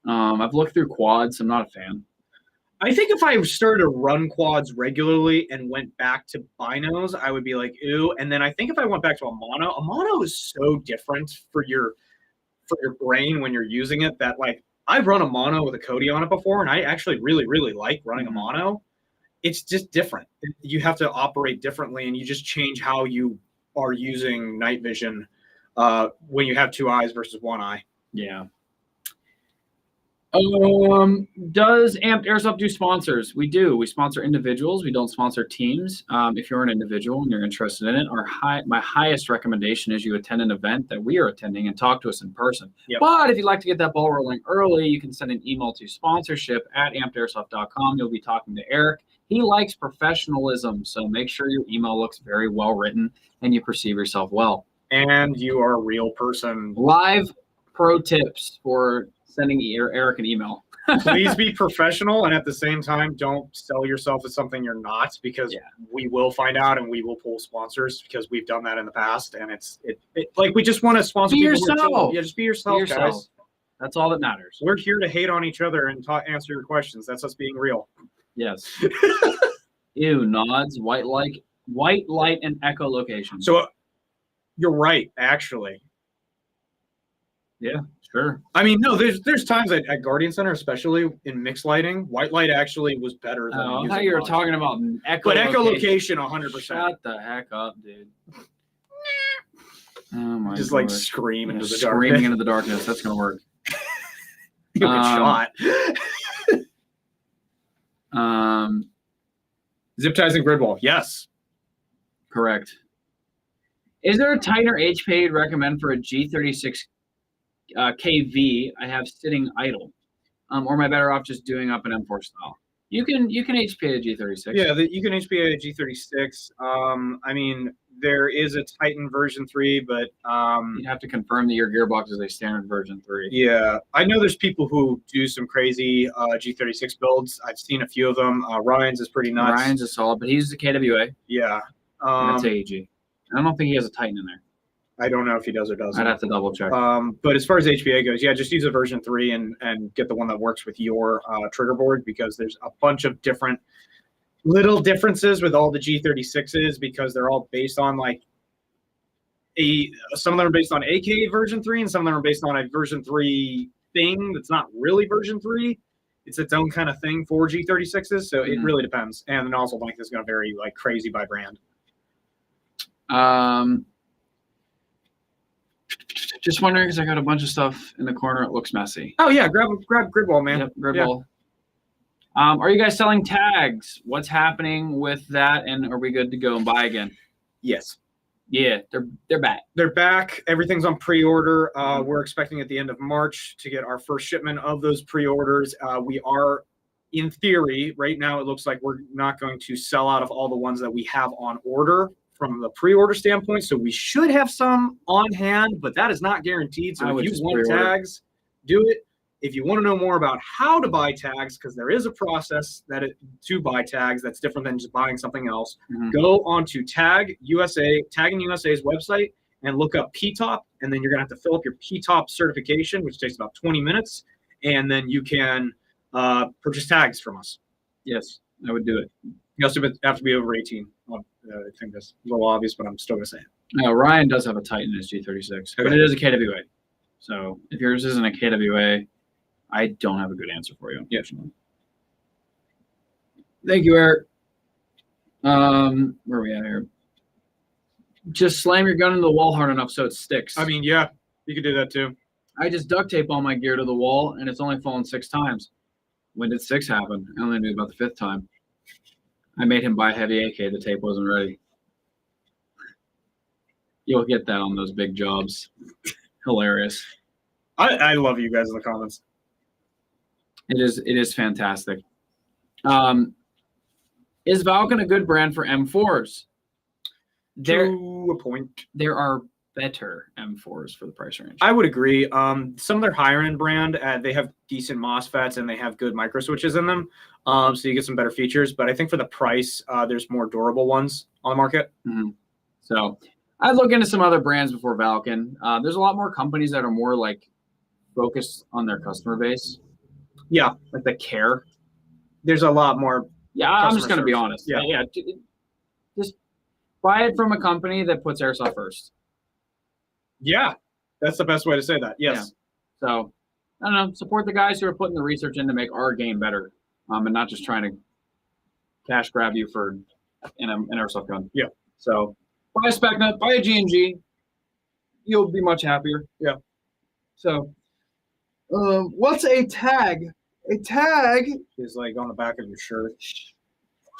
Speaker 2: I've looked through quads. I'm not a fan.
Speaker 1: I think if I started to run quads regularly and went back to binos, I would be like, ew. And then I think if I went back to a mono is so different for your brain when you're using it that like I've run a mono with a Cody on it before, and I actually really, really like running a mono. It's just different. You have to operate differently, and you just change how you are using night vision when you have two eyes versus one eye.
Speaker 2: Yeah. Does Amped Airsoft do sponsors? We do. We sponsor individuals. We don't sponsor teams. If you're an individual and you're interested in it, my highest recommendation is you attend an event that we are attending and talk to us in person.
Speaker 1: Yep.
Speaker 2: But if you'd like to get that ball rolling early, you can send an email to sponsorship@ampedairsoft.com. You'll be talking to Eric. He likes professionalism, so make sure your email looks very well written and you perceive yourself well.
Speaker 1: And you are a real person.
Speaker 2: Live pro tips for sending Eric an email.
Speaker 1: Please be professional, and at the same time, don't sell yourself as something you're not, because we will find out and we will pull sponsors, because we've done that in the past, and it's like we just want to sponsor
Speaker 2: Be
Speaker 1: people.
Speaker 2: yourself.
Speaker 1: Yeah, just be yourself, guys.
Speaker 2: That's all that matters.
Speaker 1: We're here to hate on each other and answer your questions. That's us being real.
Speaker 2: Yes. Ew, nods, white light, and echolocation.
Speaker 1: So you're right, actually.
Speaker 2: Yeah, sure.
Speaker 1: I mean, no, there's times at Guardian Center, especially in mixed lighting, white light actually was better than
Speaker 2: I thought you were talking about echolocation.
Speaker 1: But echolocation, 100%.
Speaker 2: Shut the heck up, dude. Oh my
Speaker 1: Just
Speaker 2: gosh.
Speaker 1: like scream into the
Speaker 2: Screaming
Speaker 1: darkness.
Speaker 2: into the darkness. That's gonna work.
Speaker 1: You get shot. Zip ties and grid wall. Yes.
Speaker 2: Correct. Is there a tighter HP you'd recommend for a G36 KV I have sitting idle? Or am I better off just doing up an M4 style? You can HP a G36.
Speaker 1: Yeah, you can HP a G36. I mean, there is a Titan version 3, but
Speaker 2: you'd have to confirm that your gearbox is a standard version 3.
Speaker 1: Yeah, I know there's people who do some crazy G36 builds. I've seen a few of them. Ryan's is pretty nuts.
Speaker 2: Ryan's is solid, but he's a KWA.
Speaker 1: Yeah.
Speaker 2: That's AEG. I don't think he has a Titan in there.
Speaker 1: I don't know if he does or doesn't.
Speaker 2: I'd have to double check.
Speaker 1: But as far as HPA goes, yeah, just use a version 3 and get the one that works with your trigger board, because there's a bunch of different little differences with all the G36s, because they're all based on like some of them are based on AK version 3 and some of them are based on a version 3 thing that's not really version 3. It's its own kind of thing for G36s, so it really depends. And the nozzle length is going to vary like crazy by brand.
Speaker 2: Just wondering, because I got a bunch of stuff in the corner. It looks messy.
Speaker 1: Oh yeah, grab grid wall, man.
Speaker 2: Yep, grid wall. Are you guys selling tags? What's happening with that? And are we good to go and buy again?
Speaker 1: Yes.
Speaker 2: Yeah, they're back.
Speaker 1: They're back. Everything's on pre-order. We're expecting at the end of March to get our first shipment of those pre-orders. We are, in theory, right now it looks like we're not going to sell out of all the ones that we have on order from the pre-order standpoint. So we should have some on hand, but that is not guaranteed. So if you want tags, do it. If you want to know more about how to buy tags, because there is a process to buy tags that's different than just buying something else, go onto Tagging USA's website and look up PTOP, and then you're going to have to fill up your PTOP certification, which takes about 20 minutes, and then you can purchase tags from us.
Speaker 2: Yes, I would do it.
Speaker 1: You also have to be over 18. I think that's a little obvious, but I'm still going to say it.
Speaker 2: No, Ryan does have a Titan in his G36, but it is a KWA. So if yours isn't a KWA, I don't have a good answer for you, unfortunately. Thank you, Eric. Where are we at here? Just slam your gun into the wall hard enough so it sticks.
Speaker 1: I mean, yeah, you could do that too.
Speaker 2: I just duct tape all my gear to the wall, and it's only fallen 6 times. When did 6 happen? I only knew about the 5th time. I made him buy heavy AK. The tape wasn't ready. You'll get that on those big jobs. Hilarious.
Speaker 1: I love you guys in the comments.
Speaker 2: It is fantastic. Is Valken a good brand for M4s?
Speaker 1: To a point.
Speaker 2: There are better M4s for the price range.
Speaker 1: I would agree. Some of their higher end brand, they have decent MOSFETs and they have good micro switches in them. So you get some better features. But I think for the price, there's more durable ones on the market.
Speaker 2: So I'd look into some other brands before Valken. There's a lot more companies that are more like focused on their customer base.
Speaker 1: Yeah,
Speaker 2: like the care.
Speaker 1: There's a lot more.
Speaker 2: Yeah, I'm just going to be honest.
Speaker 1: Yeah.
Speaker 2: Just buy it from a company that puts Airsoft first.
Speaker 1: Yeah, that's the best way to say that. Yes.
Speaker 2: Yeah. So, I don't know. Support the guys who are putting the research in to make our game better, and not just trying to cash grab you for an Airsoft gun.
Speaker 1: Yeah.
Speaker 2: So, buy a spec nut, buy a G&G. You'll be much happier.
Speaker 1: Yeah.
Speaker 2: So, what's a tag? A tag
Speaker 1: is like on the back of your shirt.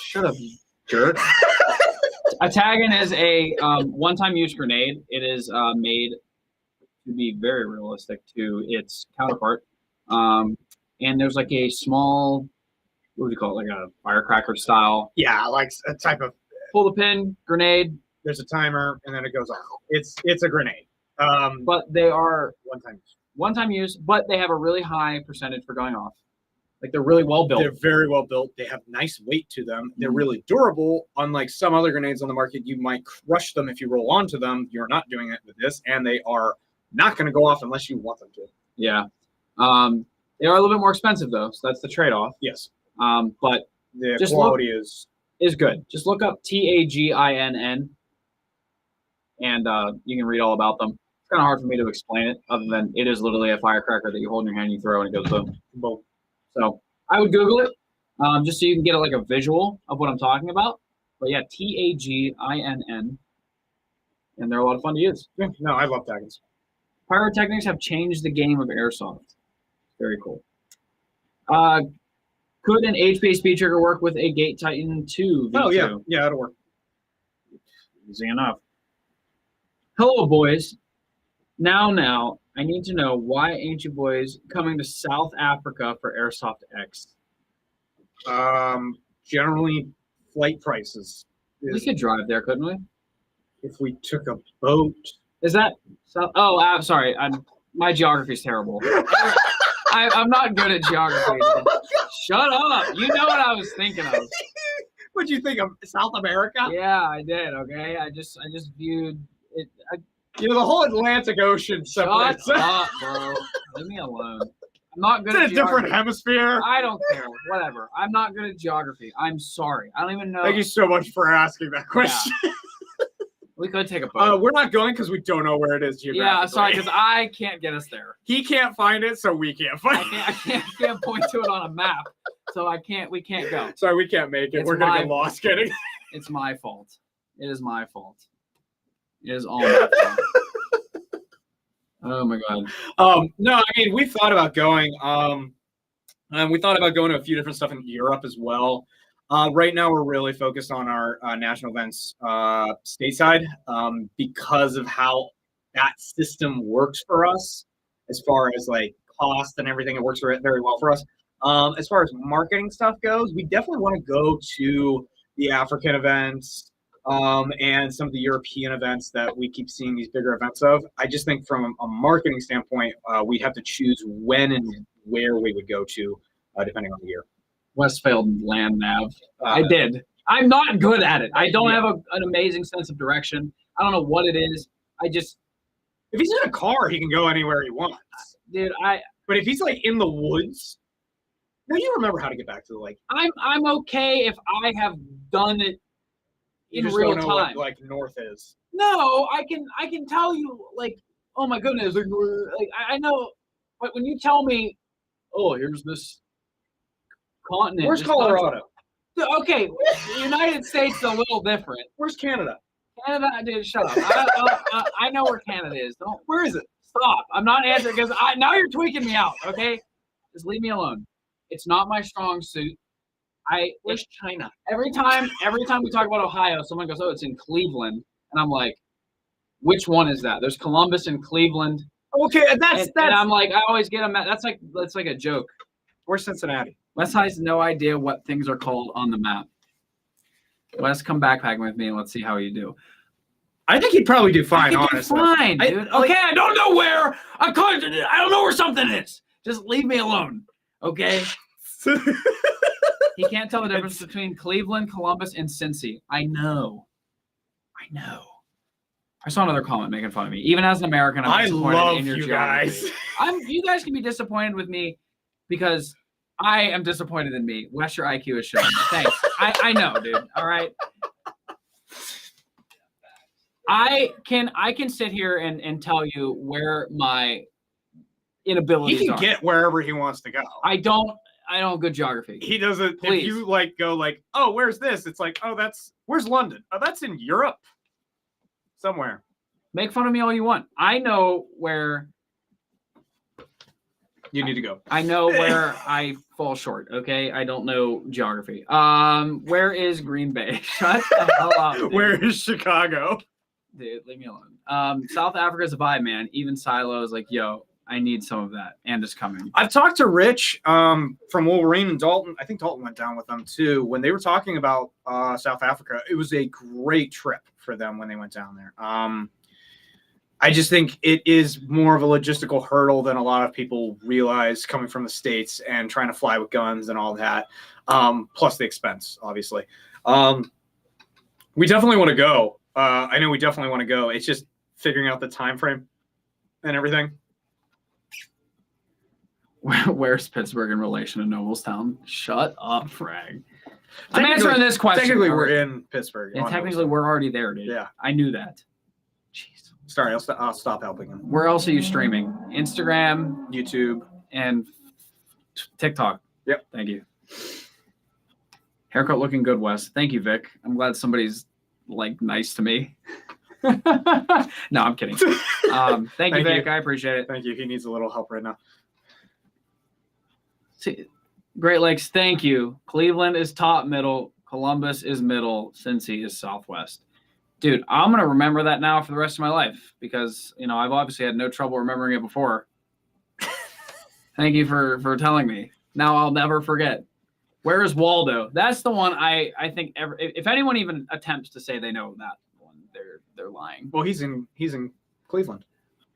Speaker 2: Shut up, you jerk. A tag-in is a one-time use grenade. It is made to be very realistic to its counterpart. And there's like a small, what would you call it, like a firecracker style?
Speaker 1: Yeah, like a type of.
Speaker 2: Pull the pin, grenade.
Speaker 1: There's a timer, and then it goes off. It's a grenade.
Speaker 2: But they are
Speaker 1: one time.
Speaker 2: one-time use, but they have a really high percentage for going off. Like they're really well built.
Speaker 1: They're very well built. They have nice weight to them. They're
Speaker 2: Mhm.
Speaker 1: really durable. Unlike some other grenades on the market, you might crush them if you roll onto them. You're not doing it with this, and they are not going to go off unless you want them to.
Speaker 2: Yeah. They are a little bit more expensive though, so that's the trade-off.
Speaker 1: Yes.
Speaker 2: But
Speaker 1: The
Speaker 2: just
Speaker 1: quality is
Speaker 2: good. Just look up TAGINN, and you can read all about them. It's kind of hard for me to explain it, other than it is literally a firecracker that you hold in your hand, you throw, and it goes boom.
Speaker 1: boom.
Speaker 2: So I would Google it, just so you can get like a visual of what I'm talking about. But yeah, TAGINN, and they're a lot of fun to use.
Speaker 1: Yeah, no, I love Daggins.
Speaker 2: Pyrotechnics have changed the game of airsoft. Very cool. Could an HP speed trigger work with a Gate Titan 2 V2?
Speaker 1: Oh yeah, yeah, that'll work.
Speaker 2: Easy enough. Hello, boys. Now, I need to know, why ain't you boys coming to South Africa for Airsoft X?
Speaker 1: Generally, flight prices.
Speaker 2: We could drive there, couldn't we?
Speaker 1: If we took a boat.
Speaker 2: Is that South? Oh, I'm sorry. My geography is terrible. I'm not good at geography. Shut up. You know what I was thinking of.
Speaker 1: What'd you think of South America?
Speaker 2: Yeah, I did. Okay, I just viewed it.
Speaker 1: You know, the whole Atlantic Ocean separates.
Speaker 2: Shut up, bro. Leave me alone. I'm not good
Speaker 1: It's in
Speaker 2: at
Speaker 1: a
Speaker 2: geography.
Speaker 1: different hemisphere.
Speaker 2: I don't care. Whatever. I'm not good at geography. I'm sorry. I don't even know.
Speaker 1: Thank you so much for asking that question.
Speaker 2: We could take a boat.
Speaker 1: We're not going because we don't know where it is geographically.
Speaker 2: Yeah, sorry, because I can't get us there.
Speaker 1: He can't find it, so we can't find it.
Speaker 2: I can't point to it on a map, so we can't go.
Speaker 1: Sorry, we can't make it.
Speaker 2: It's
Speaker 1: We're gonna
Speaker 2: my-
Speaker 1: get lost getting.
Speaker 2: It's my fault. It is my fault. It is all my fault. Oh my god.
Speaker 1: No, I mean we've thought about going. We thought about going to a few different stuff in Europe as well. Right now, we're really focused on our national events stateside because of how that system works for us as far as like cost and everything. It works very well for us. As far as marketing stuff goes, we definitely want to go to the African events and some of the European events that we keep seeing these bigger events of. I just think from a marketing standpoint, we have to choose when and where we would go to, depending on the year.
Speaker 2: Westfield land nav. I did. I'm not good at it. I don't have an amazing sense of direction. I don't know what it is.
Speaker 1: If he's in a car, he can go anywhere he wants.
Speaker 2: Dude,
Speaker 1: But if he's like in the woods, now you remember how to get back to the lake.
Speaker 2: I'm okay if I have done it
Speaker 1: You
Speaker 2: in
Speaker 1: just
Speaker 2: real
Speaker 1: don't know
Speaker 2: time.
Speaker 1: what like north is.
Speaker 2: No, I can tell you, like, oh my goodness, like I know, but when you tell me, oh, here's this continent.
Speaker 1: Where's
Speaker 2: this
Speaker 1: Colorado?
Speaker 2: country. Okay, the United States is a little different.
Speaker 1: Where's Canada?
Speaker 2: Canada, dude, shut up. I know where Canada is. Don't.
Speaker 1: Where is it?
Speaker 2: Stop. I'm not answering because now you're tweaking me out. Okay, just leave me alone. It's not my strong suit.
Speaker 1: Where's China?
Speaker 2: Every time we talk about Ohio, someone goes, "Oh, it's in Cleveland," and I'm like, "Which one is that?" There's Columbus and Cleveland.
Speaker 1: Okay, that's
Speaker 2: And I'm like, I always get them. That's like a joke.
Speaker 1: Where's Cincinnati?
Speaker 2: Wes has no idea what things are called on the map. Wes, come backpacking with me and let's see how you do.
Speaker 1: I think he'd probably do fine,
Speaker 2: I think
Speaker 1: honestly.
Speaker 2: you're fine, dude. Okay, I don't know where I don't know where something is. Just leave me alone, okay? He can't tell the difference between Cleveland, Columbus, and Cincy. I know. I saw another comment making fun of me. Even as an American, I'm
Speaker 1: I
Speaker 2: disappointed
Speaker 1: love
Speaker 2: in your
Speaker 1: you
Speaker 2: geography.
Speaker 1: guys.
Speaker 2: You guys can be disappointed with me because I am disappointed in me. Wes, your IQ is showing. Thanks. I know, dude. All right. I can sit here and tell you where my inabilities
Speaker 1: He can
Speaker 2: are.
Speaker 1: get wherever he wants to go.
Speaker 2: I don't have good geography.
Speaker 1: He doesn't.
Speaker 2: Please.
Speaker 1: If you like go like, oh, where's this? It's like, oh, where's London? Oh, that's in Europe, somewhere.
Speaker 2: Make fun of me all you want. I know where
Speaker 1: You need to go.
Speaker 2: I know where I fall short. Okay, I don't know geography. Where is Green Bay? Shut the hell up. Dude.
Speaker 1: Where is Chicago?
Speaker 2: Dude, leave me alone. South Africa's a vibe, man. Even Silo is like, yo, I need some of that, and it's coming.
Speaker 1: I've talked to Rich from Wolverine and Dalton. I think Dalton went down with them too. When they were talking about South Africa, it was a great trip for them when they went down there. I just think it is more of a logistical hurdle than a lot of people realize coming from the States and trying to fly with guns and all that. Plus the expense, obviously. We definitely want to go. I know we definitely want to go. It's just figuring out the time frame and everything.
Speaker 2: Where's Pittsburgh in relation to Noblestown? Shut up, Frag. I'm answering this question.
Speaker 1: Technically, we're in Pittsburgh.
Speaker 2: Yeah, technically, we're already there, dude.
Speaker 1: Yeah.
Speaker 2: I knew that. Jeez.
Speaker 1: Sorry, I'll stop helping him.
Speaker 2: Where else are you streaming? Instagram,
Speaker 1: YouTube,
Speaker 2: and TikTok.
Speaker 1: Yep.
Speaker 2: Thank you. Haircut looking good, Wes. Thank you, Vic. I'm glad somebody's like nice to me. No, I'm kidding. Thank you, Vic. I appreciate it.
Speaker 1: Thank you. He needs a little help right now.
Speaker 2: See, Great Lakes, thank you. Cleveland is top middle. Columbus is middle. Cincy is southwest. Dude, I'm going to remember that now for the rest of my life because, you know, I've obviously had no trouble remembering it before. Thank you for telling me. Now I'll never forget. Where is Waldo? That's the one I think if anyone even attempts to say they know that one, they're lying.
Speaker 1: Well, he's in Cleveland.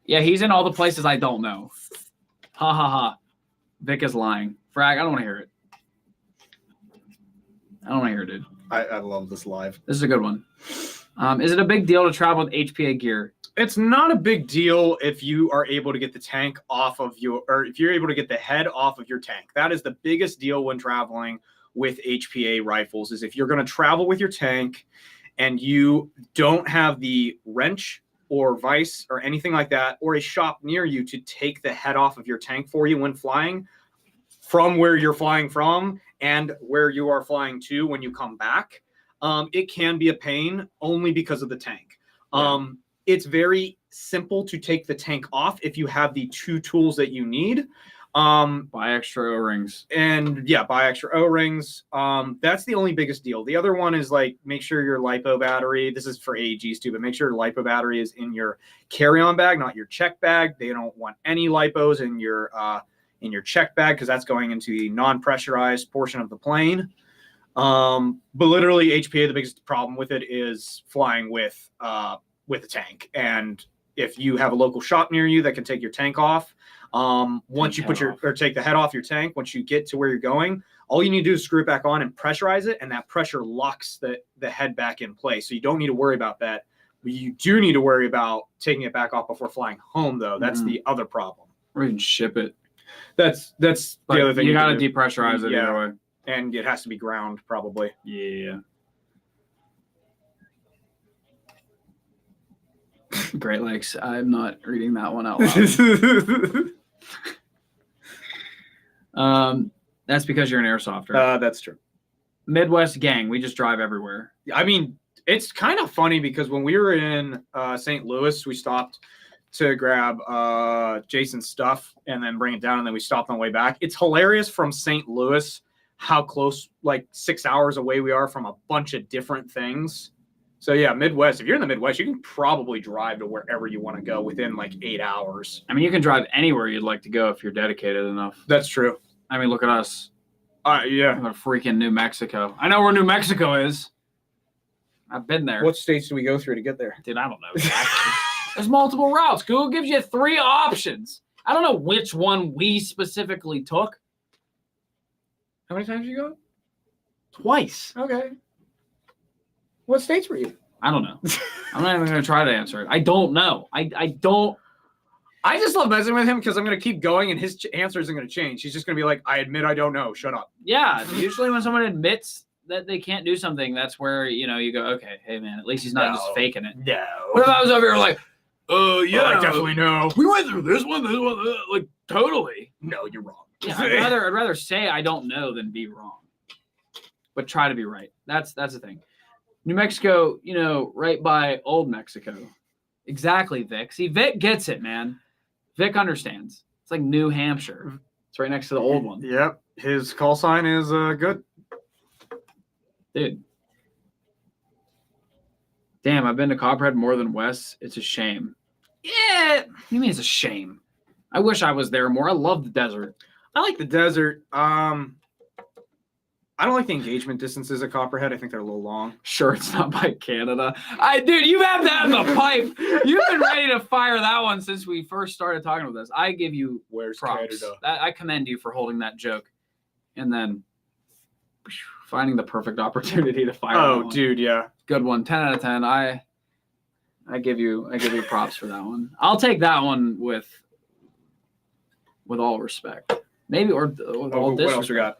Speaker 2: Yeah, he's in all the places I don't know. Ha ha ha. Vic is lying. Frag, I don't want to hear it. I don't want to hear it, dude.
Speaker 1: I love this live.
Speaker 2: This is a good one. Is it a big deal to travel with HPA gear?
Speaker 1: It's not a big deal if you are able to get the tank off of or if you're able to get the head off of your tank. That is the biggest deal when traveling with HPA rifles, is if you're going to travel with your tank and you don't have the wrench or vise or anything like that, or a shop near you to take the head off of your tank for you when flying from where you're flying from and where you are flying to when you come back, it can be a pain only because of the tank. It's very simple to take the tank off if you have the two tools that you need.
Speaker 2: Buy extra O-rings.
Speaker 1: And yeah, buy extra O-rings. That's the only biggest deal. The other one is like, make sure your LiPo battery, this is for AEGs too, but make sure your LiPo battery is in your carry-on bag, not your check bag. They don't want any LiPos in your check bag because that's going into the non-pressurized portion of the plane. But literally HPA, the biggest problem with it is flying with a tank. And if you have a local shop near you that can take your tank off, once you take the head off your tank, once you get to where you're going, all you need to do is screw it back on and pressurize it, and that pressure locks the head back in place. So you don't need to worry about that. But you do need to worry about taking it back off before flying home, though. That's the other problem.
Speaker 2: Or you can ship it.
Speaker 1: That's the other thing.
Speaker 2: You got to depressurize it either way.
Speaker 1: And it has to be ground, probably.
Speaker 2: Yeah. Great Lakes. I'm not reading that one out loud. That's because you're an airsofter.
Speaker 1: That's true.
Speaker 2: Midwest gang. We just drive everywhere.
Speaker 1: I mean, it's kind of funny because when we were in St. Louis, we stopped to grab Jason's stuff and then bring it down, and then we stopped on the way back. It's hilarious from St. Louis how close, like 6 hours away we are from a bunch of different things. So yeah, Midwest, if you're in the Midwest, you can probably drive to wherever you want to go within like 8 hours.
Speaker 2: I mean, you can drive anywhere you'd like to go if you're dedicated enough.
Speaker 1: That's true.
Speaker 2: I mean, look at us.
Speaker 1: Yeah.
Speaker 2: We're freaking New Mexico. I know where New Mexico is. I've been there.
Speaker 1: What states do we go through to get there?
Speaker 2: Dude, I don't know exactly. There's multiple routes. Google gives you 3 options. I don't know which one we specifically took.
Speaker 1: How many times did you go?
Speaker 2: Twice.
Speaker 1: Okay. What states were you?
Speaker 2: I don't know. I'm not even going to try to answer it. I don't know. I don't.
Speaker 1: I just love messing with him because I'm going to keep going and his answer isn't going to change. He's just going to be like, I admit I don't know. Shut up.
Speaker 2: Yeah. Usually when someone admits that they can't do something, that's where, you know, you go, okay, hey, man, at least he's not just faking it.
Speaker 1: No.
Speaker 2: What if I was over here like, yeah.
Speaker 1: I definitely know.
Speaker 2: We went through this one, like, totally.
Speaker 1: No, you're wrong.
Speaker 2: Yeah, I'd rather say I don't know than be wrong. But try to be right. That's the thing. New Mexico, you know, right by Old Mexico. Exactly, Vic. See, Vic gets it, man. Vic understands. It's like New Hampshire. It's right next to the old one.
Speaker 1: Yep. His call sign is good.
Speaker 2: Dude. Damn, I've been to Copperhead more than Wes. It's a shame. Yeah. What do you mean it's a shame? I wish I was there more. I love the desert.
Speaker 1: I like the desert. I I don't like the engagement distances at Copperhead. I think they're a little long.
Speaker 2: Sure, it's not by Canada. Dude, you have that in the pipe. You've been ready to fire that one since we first started talking about this. I give you
Speaker 1: Where's
Speaker 2: props.
Speaker 1: Canada?
Speaker 2: I commend you for holding that joke, and then finding the perfect opportunity to fire.
Speaker 1: Oh,
Speaker 2: that one.
Speaker 1: dude, yeah.
Speaker 2: Good one. 10 out of 10. I give you props for that one. I'll take that one with all respect. Maybe or with all
Speaker 1: What else we got?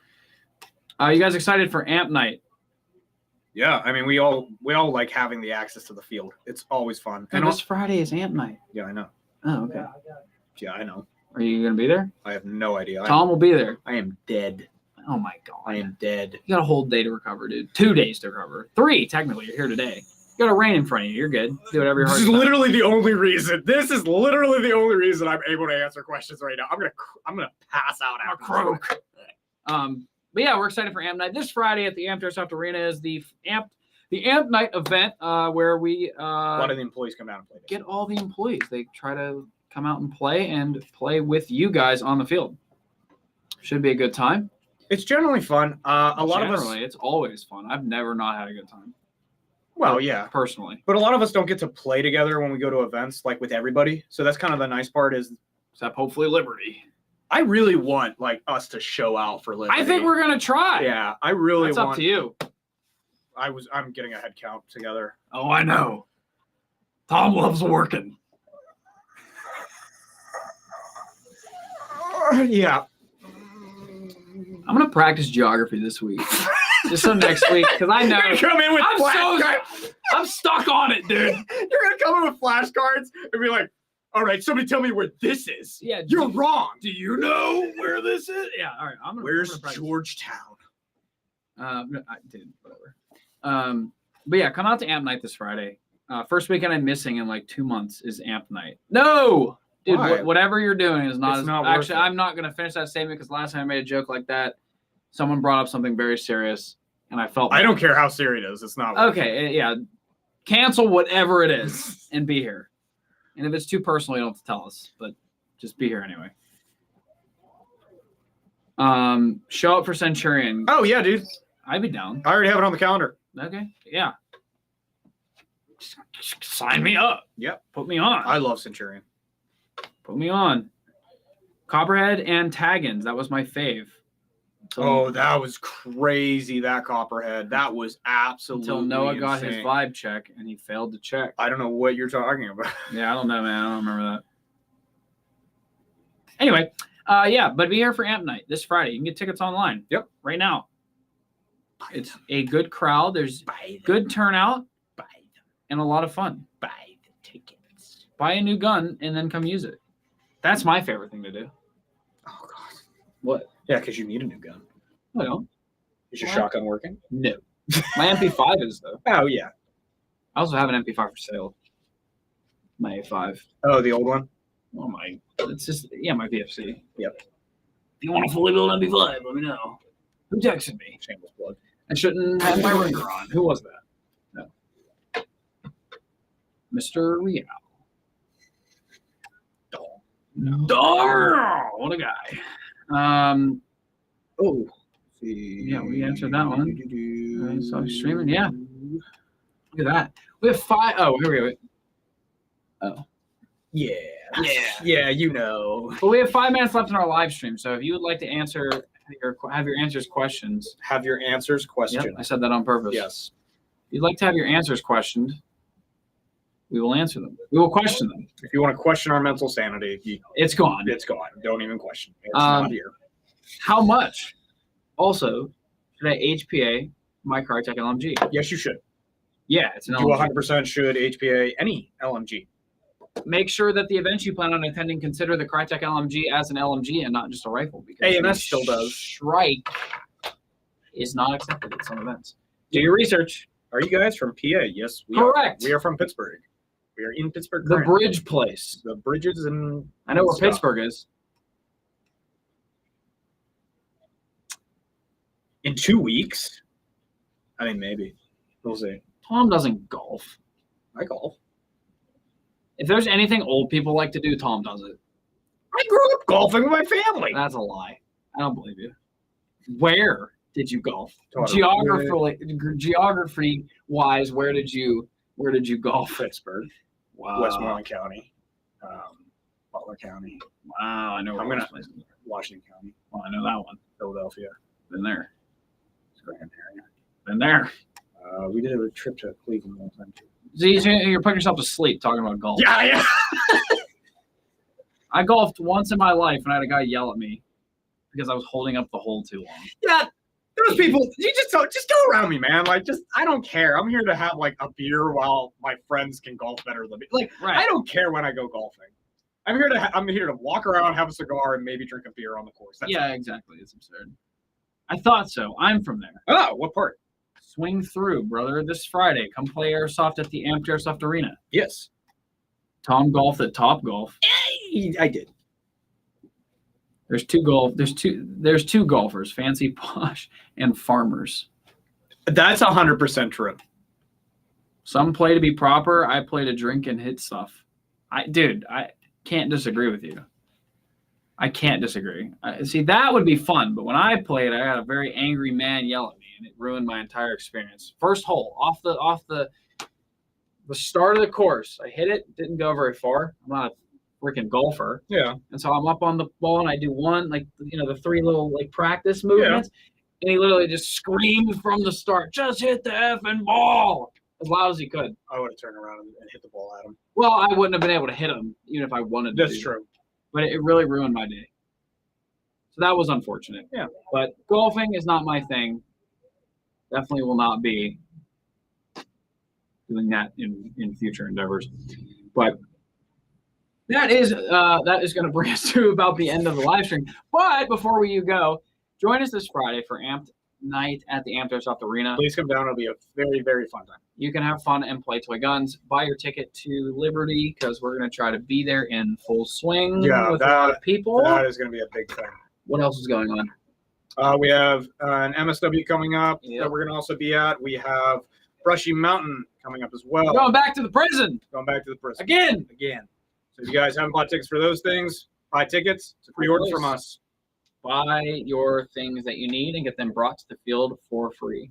Speaker 2: You guys excited for Amp Night?
Speaker 1: Yeah, I mean, we all like having the access to the field. It's always fun.
Speaker 2: And this Friday is Amp Night.
Speaker 1: Yeah, I know.
Speaker 2: Oh, okay.
Speaker 1: Yeah, I know.
Speaker 2: Are you gonna be there?
Speaker 1: I have no idea.
Speaker 2: Tom will be there.
Speaker 1: I am dead.
Speaker 2: Oh my god.
Speaker 1: I am dead.
Speaker 2: You got a whole day to recover, dude. 2 days to recover. 3, technically. You're here today. You got a rain in front of you. You're good. Do whatever your
Speaker 1: This
Speaker 2: heart
Speaker 1: is literally the only reason. This is literally the only reason I'm able to answer questions right now. I'm gonna pass out after this.
Speaker 2: But yeah, we're excited for Amp Night. This Friday at the Airsoft Arena is the Amp Night event where we
Speaker 1: A lot of the employees come down and play this.
Speaker 2: get all the employees. They try to come out and play with you guys on the field. Should be a good time.
Speaker 1: It's generally fun. A lot of us.
Speaker 2: It's always fun. I've never not had a good time.
Speaker 1: Well, yeah.
Speaker 2: Personally.
Speaker 1: But a lot of us don't get to play together when we go to events, like with everybody. So that's kind of the nice part is
Speaker 2: Except hopefully Liberty.
Speaker 1: I really want like us to show out for Liberty.
Speaker 2: I think we're gonna try.
Speaker 1: Yeah, I really
Speaker 2: That's
Speaker 1: want.
Speaker 2: up to you.
Speaker 1: I'm getting a head count together.
Speaker 2: Oh, I know. Tom loves working.
Speaker 1: Yeah.
Speaker 2: I'm gonna practice geography this week, just so next week, because I know
Speaker 1: You're gonna come in with flashcards.
Speaker 2: I'm stuck on it, dude.
Speaker 1: You're gonna come in with flashcards and be like, "All right, somebody tell me where this is."
Speaker 2: Yeah,
Speaker 1: You're wrong.
Speaker 2: Do you know where this is? Yeah, all right.
Speaker 1: Where's
Speaker 2: I'm gonna practice.
Speaker 1: Georgetown?
Speaker 2: No, I did whatever. But yeah, come out to Amp Night this Friday. First weekend I'm missing in like 2 months is Amp Night. No, dude,
Speaker 1: Why?
Speaker 2: whatever you're doing is not.
Speaker 1: It's not worth
Speaker 2: actually,
Speaker 1: it.
Speaker 2: I'm not gonna finish that statement because last time I made a joke like that, someone brought up something very serious, and I felt.
Speaker 1: I don't care how serious it is. It's not. Worth it.
Speaker 2: Okay, yeah, cancel whatever it is and be here. And if it's too personal, you don't have to tell us, but just be here anyway. Show up for Centurion.
Speaker 1: Oh yeah, dude.
Speaker 2: I'd be down.
Speaker 1: I already have it on the calendar.
Speaker 2: Okay, yeah. Just sign me up.
Speaker 1: Yep.
Speaker 2: Put me on.
Speaker 1: I love Centurion.
Speaker 2: Put me on. Copperhead and Taggins. That was my fave.
Speaker 1: Oh, that was crazy. That Copperhead. That was absolutely
Speaker 2: Until Noah got his
Speaker 1: insane.
Speaker 2: vibe check and he failed to check.
Speaker 1: I don't know what you're talking about.
Speaker 2: Yeah, I don't know, man. I don't remember that. Anyway, yeah, but be here for Amp Night this Friday. You can get tickets online.
Speaker 1: Yep.
Speaker 2: Right now. It's a good crowd. There's good turnout and a lot of fun.
Speaker 1: Buy the tickets.
Speaker 2: Buy a new gun and then come use it. That's my favorite thing to do.
Speaker 1: Oh god.
Speaker 2: What?
Speaker 1: Yeah, because you need a new gun.
Speaker 2: I don't.
Speaker 1: Is your
Speaker 2: What?
Speaker 1: shotgun working?
Speaker 2: No. My MP5 is, though.
Speaker 1: Oh yeah.
Speaker 2: I also have an MP5 for sale. My A5.
Speaker 1: Oh, the old one.
Speaker 2: Oh my. It's just, yeah, my VFC.
Speaker 1: Yep.
Speaker 2: If you want a fully built MP5, let me know. Who texted me?
Speaker 1: Shameless plug.
Speaker 2: I shouldn't have my ringer on. Who was that? No. Mr. Real. Darn! What a guy. Oh. Yeah, we answered that one. So streaming, yeah. Look at that. We have 5. Oh, here we go. Oh.
Speaker 1: Yeah.
Speaker 2: Yeah.
Speaker 1: Yeah, you know.
Speaker 2: But we have 5 minutes left in our live stream. So if you would like to have your answers questions.
Speaker 1: Have your answers questioned.
Speaker 2: Yep, I said that on purpose.
Speaker 1: Yes.
Speaker 2: If you'd like to have your answers questioned, we will answer them. We will question them.
Speaker 1: If you want to question our mental sanity,
Speaker 2: It's gone.
Speaker 1: it's gone. Don't even question. It's
Speaker 2: Um,
Speaker 1: not here.
Speaker 2: How much? Also, should I HPA my Crytek LMG?
Speaker 1: Yes, you should.
Speaker 2: Yeah, it's an
Speaker 1: You
Speaker 2: LMG.
Speaker 1: 100% should HPA any LMG.
Speaker 2: Make sure that the events you plan on attending consider the Crytek LMG as an LMG and not just a rifle. Because
Speaker 1: AMS
Speaker 2: the
Speaker 1: still does.
Speaker 2: Strike is not accepted at some events. Do your research.
Speaker 1: Are you guys from PA? Yes, we
Speaker 2: Correct.
Speaker 1: are. We are from Pittsburgh. We are in Pittsburgh.
Speaker 2: The
Speaker 1: currently.
Speaker 2: bridge place.
Speaker 1: The bridges and
Speaker 2: I know where
Speaker 1: stuff.
Speaker 2: Pittsburgh is.
Speaker 1: In 2 weeks. I mean, maybe. We'll see.
Speaker 2: Tom doesn't golf.
Speaker 1: I golf.
Speaker 2: If there's anything old people like to do, Tom does it.
Speaker 1: I grew up golfing with my family.
Speaker 2: That's a lie. I don't believe you. Where? did you golf?
Speaker 1: Totally.
Speaker 2: Geography wise, where did you golf?
Speaker 1: Pittsburgh,
Speaker 2: Wow.
Speaker 1: Westmoreland County, Butler County.
Speaker 2: Wow, I know.
Speaker 1: I'm
Speaker 2: where
Speaker 1: gonna-
Speaker 2: this place is.
Speaker 1: Washington County,
Speaker 2: Well, I know that one.
Speaker 1: Philadelphia.
Speaker 2: Been there.
Speaker 1: Scranton area.
Speaker 2: Been there.
Speaker 1: We did a trip to Cleveland one time too.
Speaker 2: See, you're putting yourself to sleep talking about golf.
Speaker 1: Yeah.
Speaker 2: I golfed once in my life and I had a guy yell at me because I was holding up the hole too long.
Speaker 1: Yeah. Those people, you just go around me, man. Like, I don't care. I'm here to have like a beer while my friends can golf better than me. Like,
Speaker 2: Right.
Speaker 1: I don't care when I go golfing. I'm here to walk around, have a cigar, and maybe drink a beer on the course. That's
Speaker 2: Yeah, exactly. It's absurd. I thought so. I'm from there.
Speaker 1: Oh, what part?
Speaker 2: Swing through, brother. This Friday, come play Airsoft at the Amped Airsoft Arena.
Speaker 1: Yes.
Speaker 2: Tom golfed at Top Golf.
Speaker 1: I did.
Speaker 2: There's two golfers, Fancy Posh and Farmers.
Speaker 1: That's 100% true.
Speaker 2: Some play to be proper. I play to drink and hit stuff. I can't disagree with you. I can't disagree. See, that would be fun, but when I played, I had a very angry man yell at me, and it ruined my entire experience. First hole, off the start of the course, I hit it, didn't go very far. I'm not a freaking golfer,
Speaker 1: Yeah.
Speaker 2: and so I'm up on the ball, and I do one, the three little practice movements, and he literally just screamed from the start, "Just hit the effing ball!" as loud as he could.
Speaker 1: I would have turned around and hit the ball at him.
Speaker 2: Well, I wouldn't have been able to hit him even if I wanted to.
Speaker 1: That's true.
Speaker 2: But it really ruined my day. So that was unfortunate.
Speaker 1: Yeah.
Speaker 2: But golfing is not my thing. Definitely will not be doing that in future endeavors. But that is going to bring us to about the end of the live stream. But before you go, join us this Friday for Amped Night at the Amped Airsoft Arena.
Speaker 1: Please come down. It'll be a very, very fun time.
Speaker 2: You can have fun and play toy guns. Buy your ticket to Liberty because we're going to try to be there in full swing with a lot of people.
Speaker 1: That is going to be a big thing.
Speaker 2: What else is going on?
Speaker 1: We have an MSW coming up
Speaker 2: Yep.
Speaker 1: that we're going to also be at. We have Brushy Mountain coming up as well.
Speaker 2: Going back to the prison
Speaker 1: Going back to the prison.
Speaker 2: again.
Speaker 1: So if you guys haven't bought tickets for those things, buy tickets. It's a pre-order from us.
Speaker 2: Buy your things that you need and get them brought to the field for free.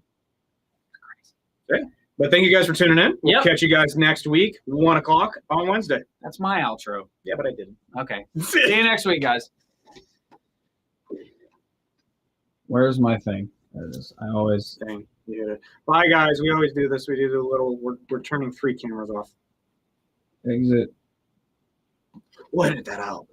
Speaker 1: Okay. But thank you guys for tuning in. We'll
Speaker 2: Yep.
Speaker 1: catch you guys next week, 1 o'clock on Wednesday.
Speaker 2: That's my outro.
Speaker 1: Yeah, but I didn't.
Speaker 2: Okay. See you next week, guys. Where's my thing? There it is. I always.
Speaker 1: Dang, you hit it. Bye, guys. We always do this. We do the little, we're turning 3 cameras off.
Speaker 2: Exit.
Speaker 1: We'll edit that out.